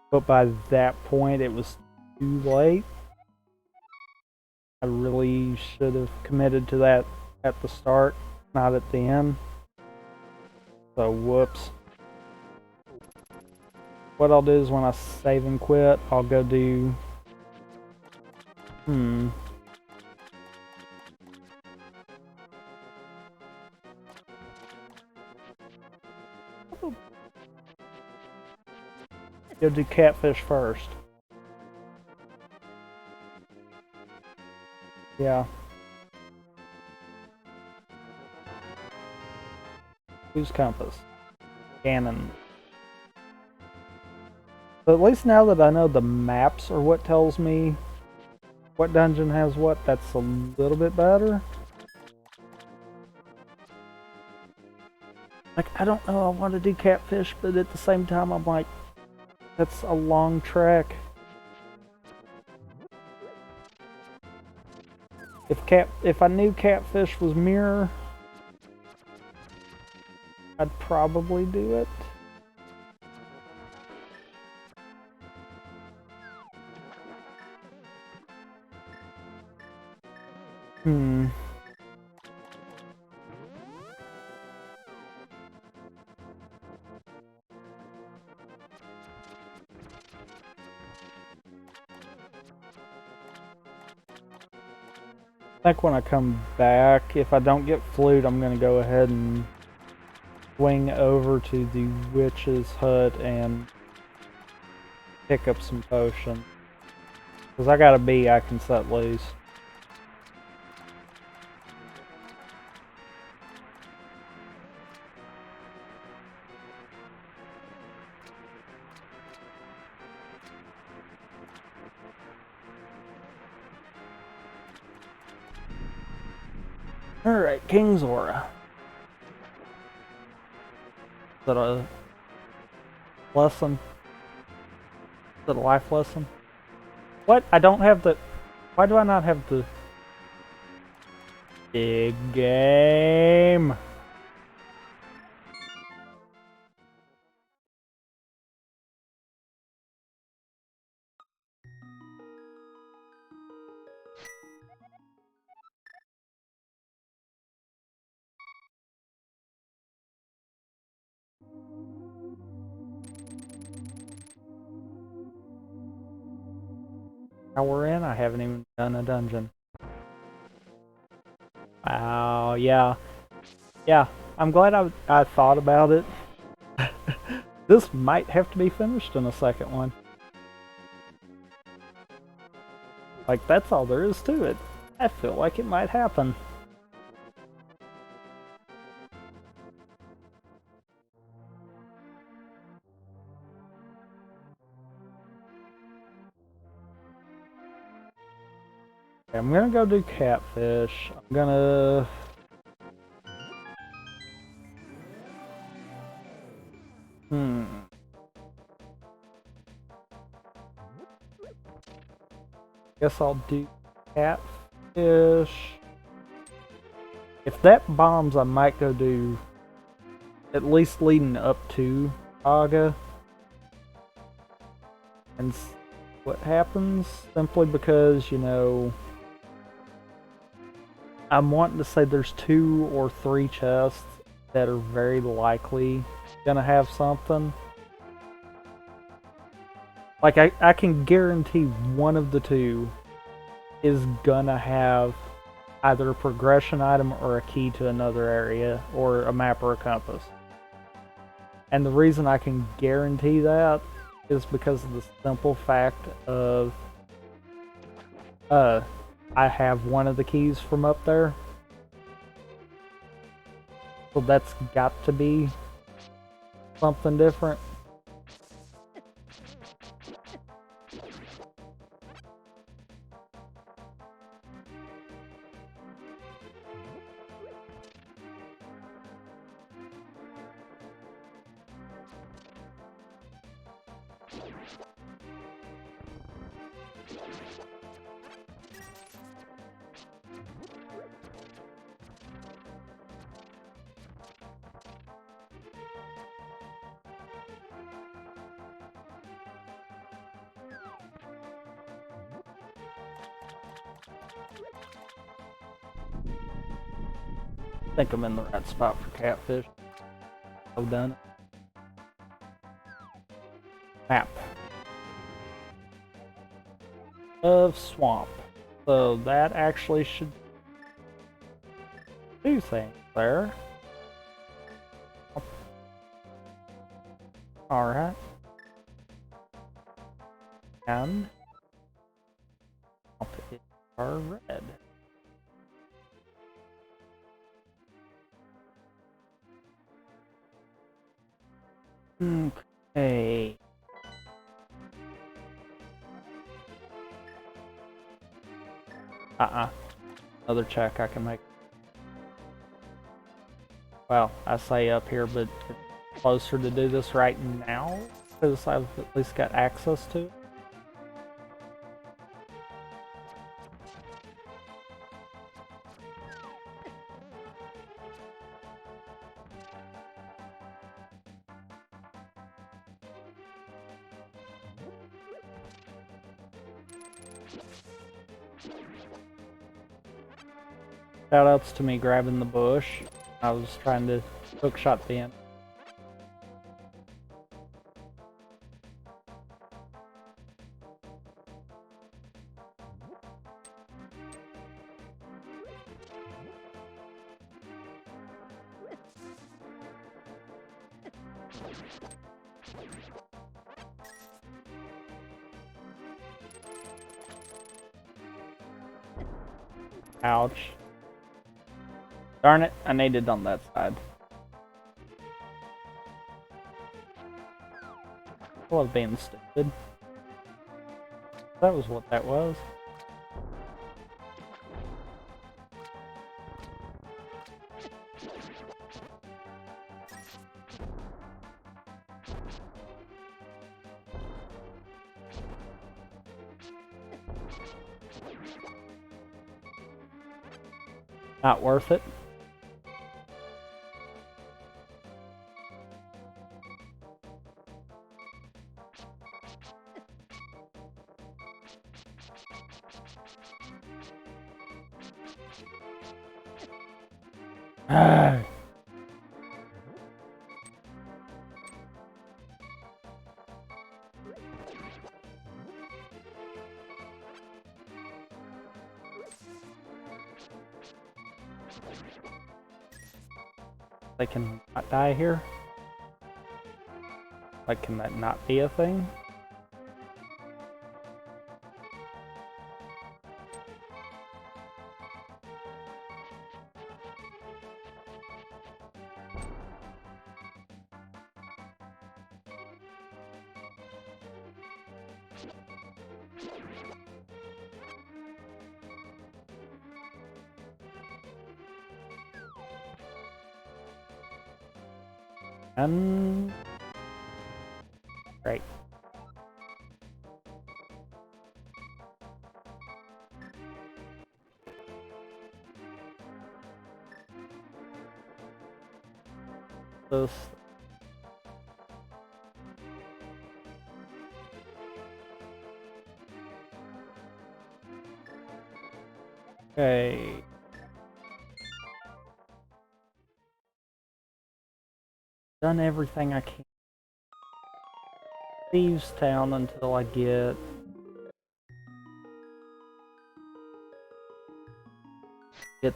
but by that point it was too late. I really should have committed to that at the start, not at the end. So whoops. What I'll do is when I save and quit, I'll go do... Go do catfish first. Yeah. Whose compass? Cannon. But at least now that I know the maps are what tells me what dungeon has what, that's a little bit better. Like, I don't know, I want to do catfish, but at the same time I'm like, that's a long trek. If I knew catfish was mirror, I'd probably do it. I think when I come back, if I don't get flute, I'm going to go ahead and swing over to the witch's hut and pick up some potion. Because I got a bee I can set loose. Alright, King's Aura. Is that a lesson? Is that a life lesson? What? I don't have the... Why do I not have the... Big game? Now we're in, I haven't even done a dungeon. Wow, yeah. Yeah, I'm glad I thought about it. This might have to be finished in a second one. Like, that's all there is to it. I feel like it might happen. Okay, I'm gonna go do catfish. I'm gonna... Guess I'll do catfish. If that bombs, I might go do at least leading up to Aga. And what happens, simply because, you know, I'm wanting to say there's 2 or 3 chests that are very likely gonna have something. Like, I can guarantee one of the 2 is gonna have either a progression item or a key to another area, or a map or a compass. And the reason I can guarantee that is because of the simple fact of I have one of the keys from up there. So that's got to be something different. I think I'm in the right spot for catfish. I've done it. Map of swamp. So that actually should do things there. Alright. And are red. Okay. Another check I can make. Well, I say up here, but it's closer to do this right now, because I've at least got access to it. Shoutouts to me grabbing the bush. I was trying to hookshot the end. Ouch. Darn it, I needed on that side. I love being stupid. That was what that was. Not worth it. They can not die here? Like, can that not be a thing? Great. This. Okay. Done everything I can. Thieves Town until I get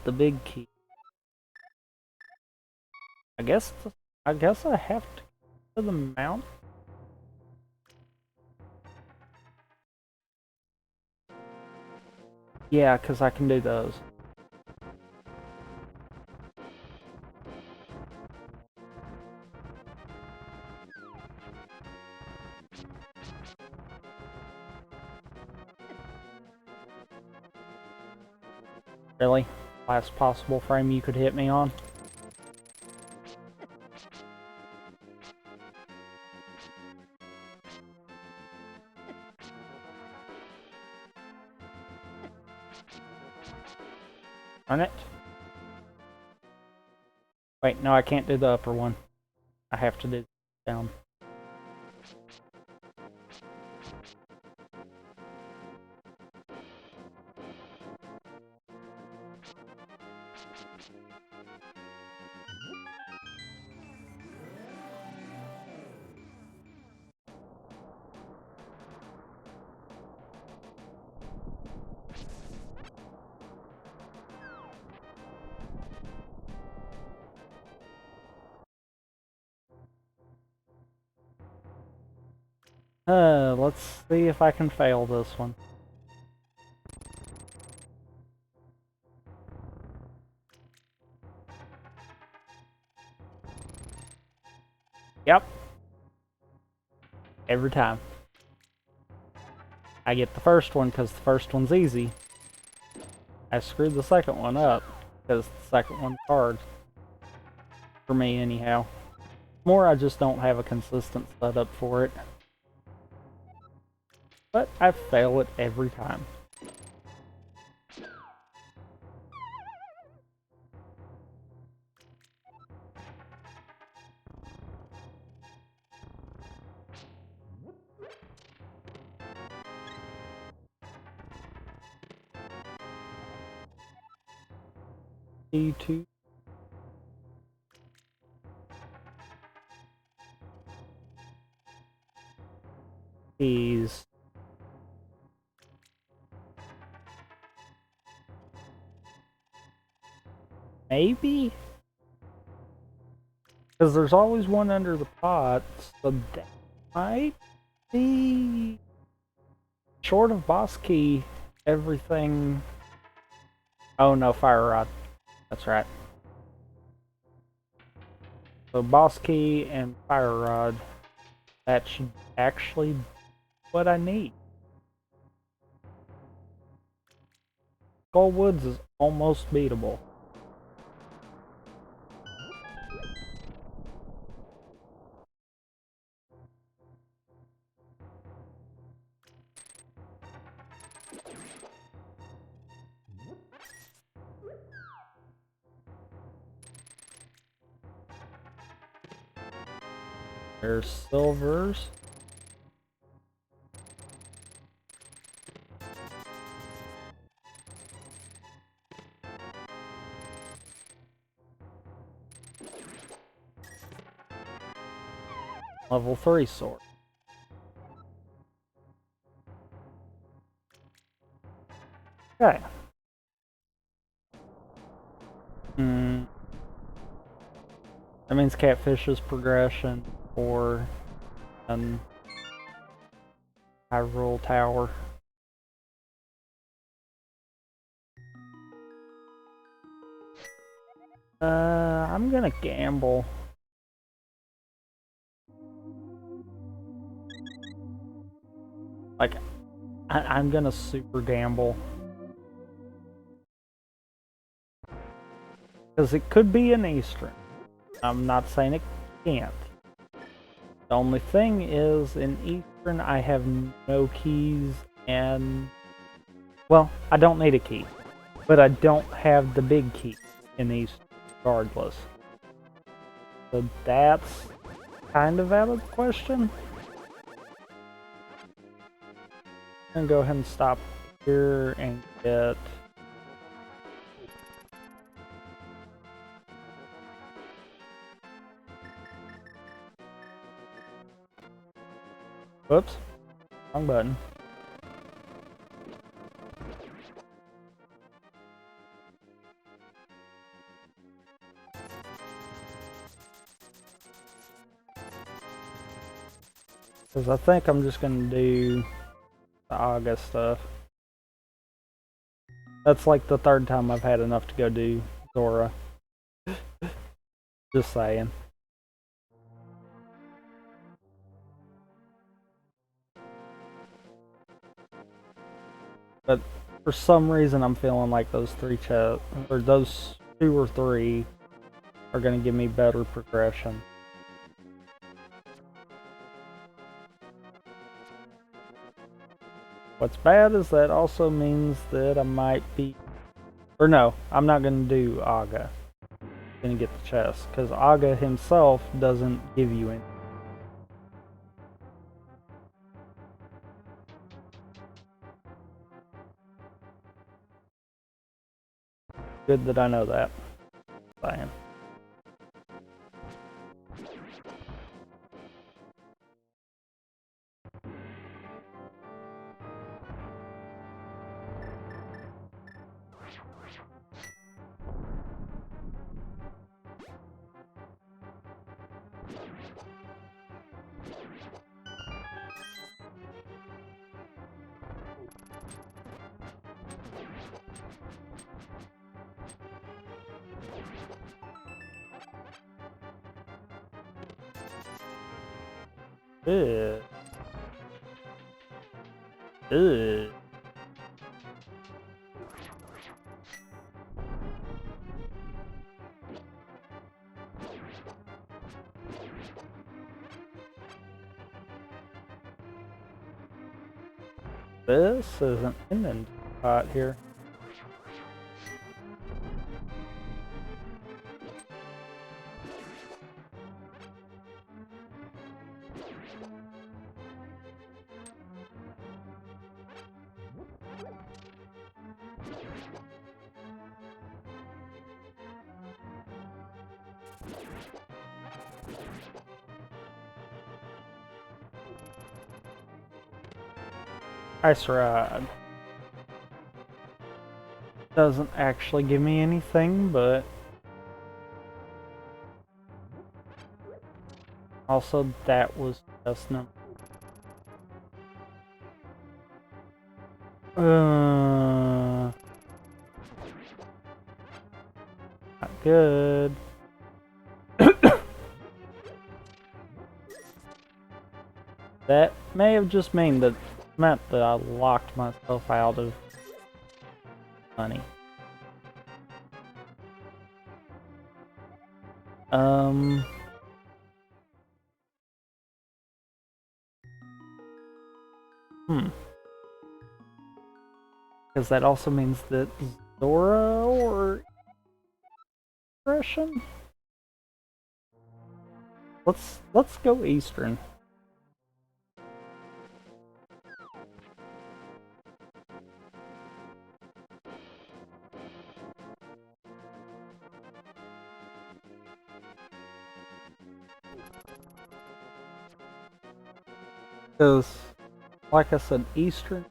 the big key. I guess I have to go to the mount. Yeah, because I can do those. Really? Last possible frame you could hit me on? Darn it. Wait, no, I can't do the upper one. I have to do down. Let's see if I can fail this one. Yep. Every time. I get the first one because the first one's easy. I screwed the second one up because the second one's hard. For me, anyhow. More, I just don't have a consistent setup for it. But I fail it every time. E2. Keys. Maybe? Because there's always one under the pot, so that might be... Short of boss key, everything... Oh no, fire rod. That's right. So boss key and fire rod, that should actually be what I need. Skull Woods is almost beatable. There's silvers. Level 3 sword. Okay. Hmm. That means Catfish's progression or Hyrule Tower. I'm gonna gamble. Like, I'm gonna super gamble. Because it could be an Eastern. I'm not saying it can't. The only thing is, in Eastern, I have no keys and... Well, I don't need a key. But I don't have the big key in Eastern, regardless. So that's kind of out of the question. I'm gonna go ahead and stop here and get... Whoops. Wrong button. Because I think I'm just gonna do the August stuff. That's like the third time I've had enough to go do Zora. Just saying. But for some reason I'm feeling like those those 2 or 3 are gonna give me better progression. What's bad is that also means that I might be... Or no, I'm not gonna do Aga. I'm gonna get the chest, because Aga himself doesn't give you any. Good that I know that. Fine. Ugh. Ugh. This is an ending spot here. Ice Ride. Doesn't actually give me anything, but also that was just no. Not good. That may have just meant that I locked myself out of money. Because that also means that Zora or Russian? Let's go Eastern. Because, like I said, Eastern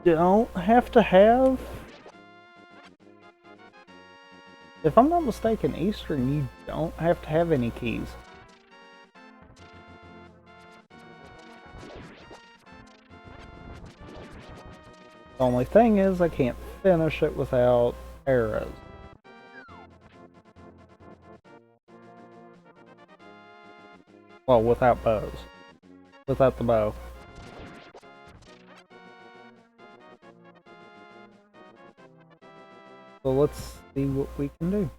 don't have to have If I'm not mistaken, Eastern, you don't have to have any keys. The only thing is I can't finish it without arrows. Well, without bows. Without the bow. So let's see what we can do.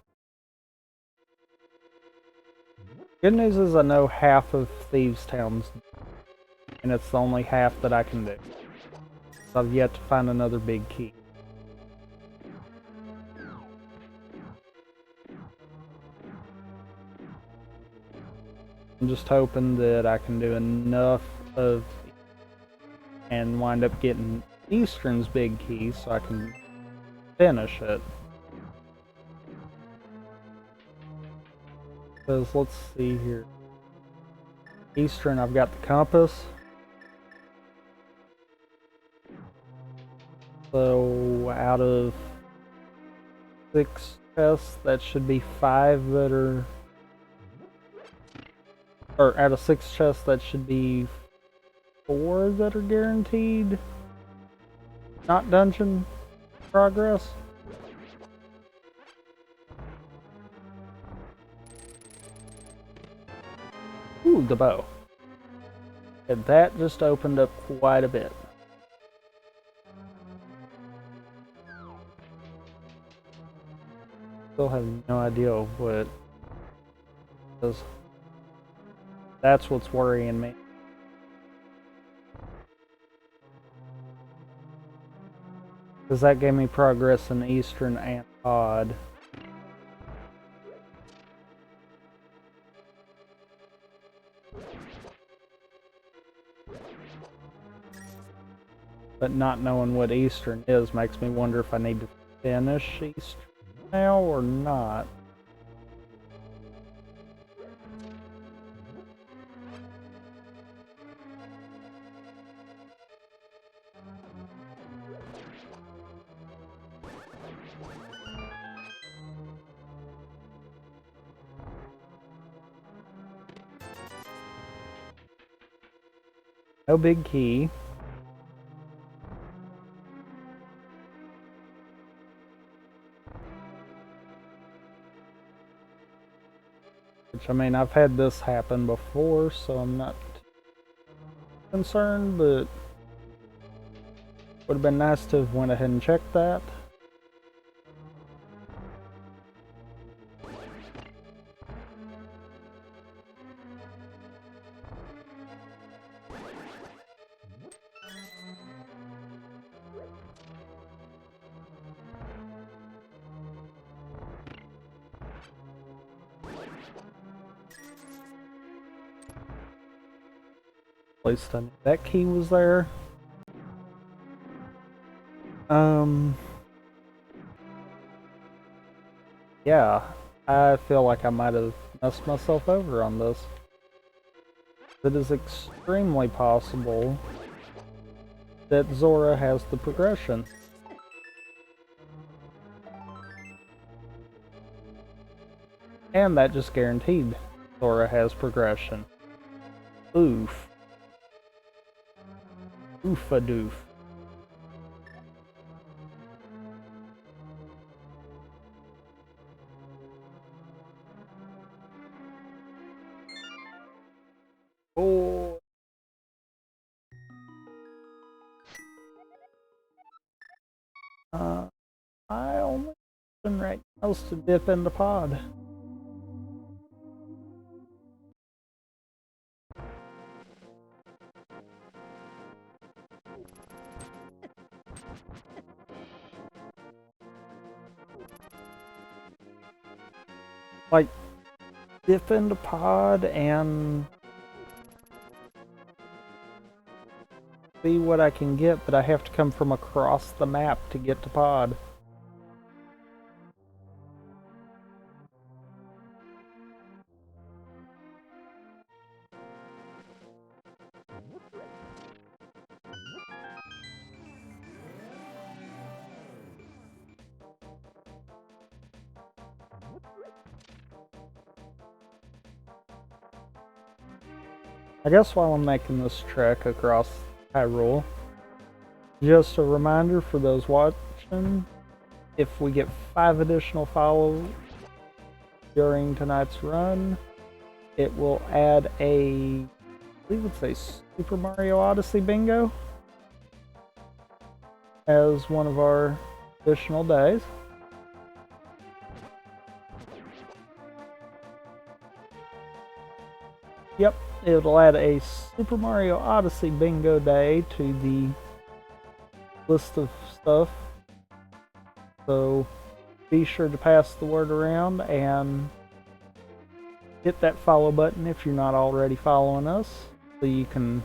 Good news is I know half of Thieves Town's, and it's the only half that I can do. So I've yet to find another big key. I'm just hoping that I can do enough of and wind up getting Eastern's big key so I can finish it. Because let's see here. Eastern, I've got the compass. So out of 6 chests, that should be 5 that are... Or out of 6 chests, that should be 4 that are guaranteed. Not dungeon progress. Ooh, the bow. And that just opened up quite a bit. Still have no idea what, because that's what's worrying me. Because that gave me progress in Eastern and Odd. But not knowing what Eastern is makes me wonder if I need to finish Eastern now or not. No big key. Which, I mean, I've had this happen before, so I'm not concerned, but would have been nice to have went ahead and checked that. At least I knew that key was there. Yeah, I feel like I might have messed myself over on this. It is extremely possible that Zora has the progression. And that just guaranteed Zora has progression. Oof. Oof-a-doof. Oh. I only been right now to dip into pod. Like, dip into pod and see what I can get, but I have to come from across the map to get to pod. I guess while I'm making this trek across Hyrule, just a reminder for those watching, if we get 5 additional follows during tonight's run, it will add a, I believe it's a Super Mario Odyssey bingo as one of our additional days. Yep, it'll add a Super Mario Odyssey bingo day to the list of stuff. So be sure to pass the word around and hit that follow button if you're not already following us, so you can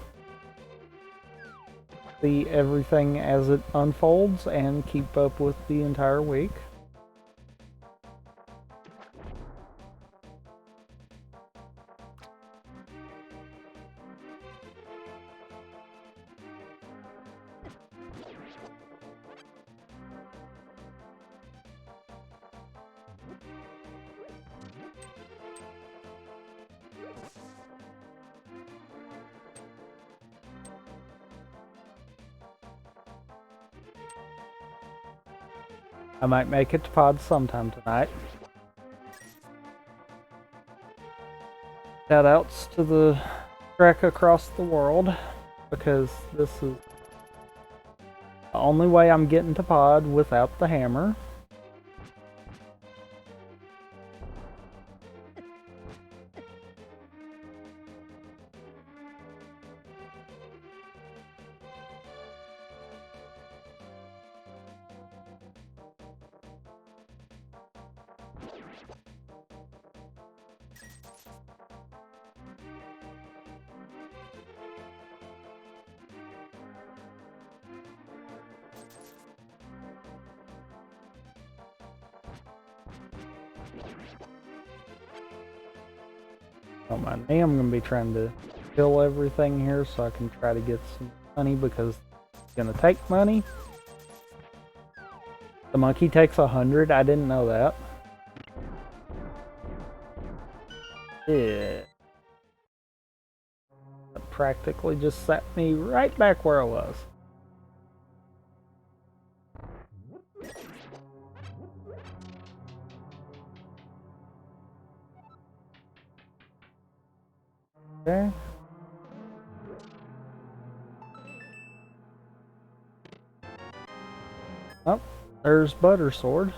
see everything as it unfolds and keep up with the entire week. I might make it to pod sometime tonight. Shout outs to the trek across the world, because this is the only way I'm getting to pod without the hammer. Don't mind me, I'm going to be trying to kill everything here so I can try to get some money, because it's going to take money. The monkey takes 100, I didn't know that. Yeah. That practically just set me right back where I was. Okay. Oh, there's Butter Sword.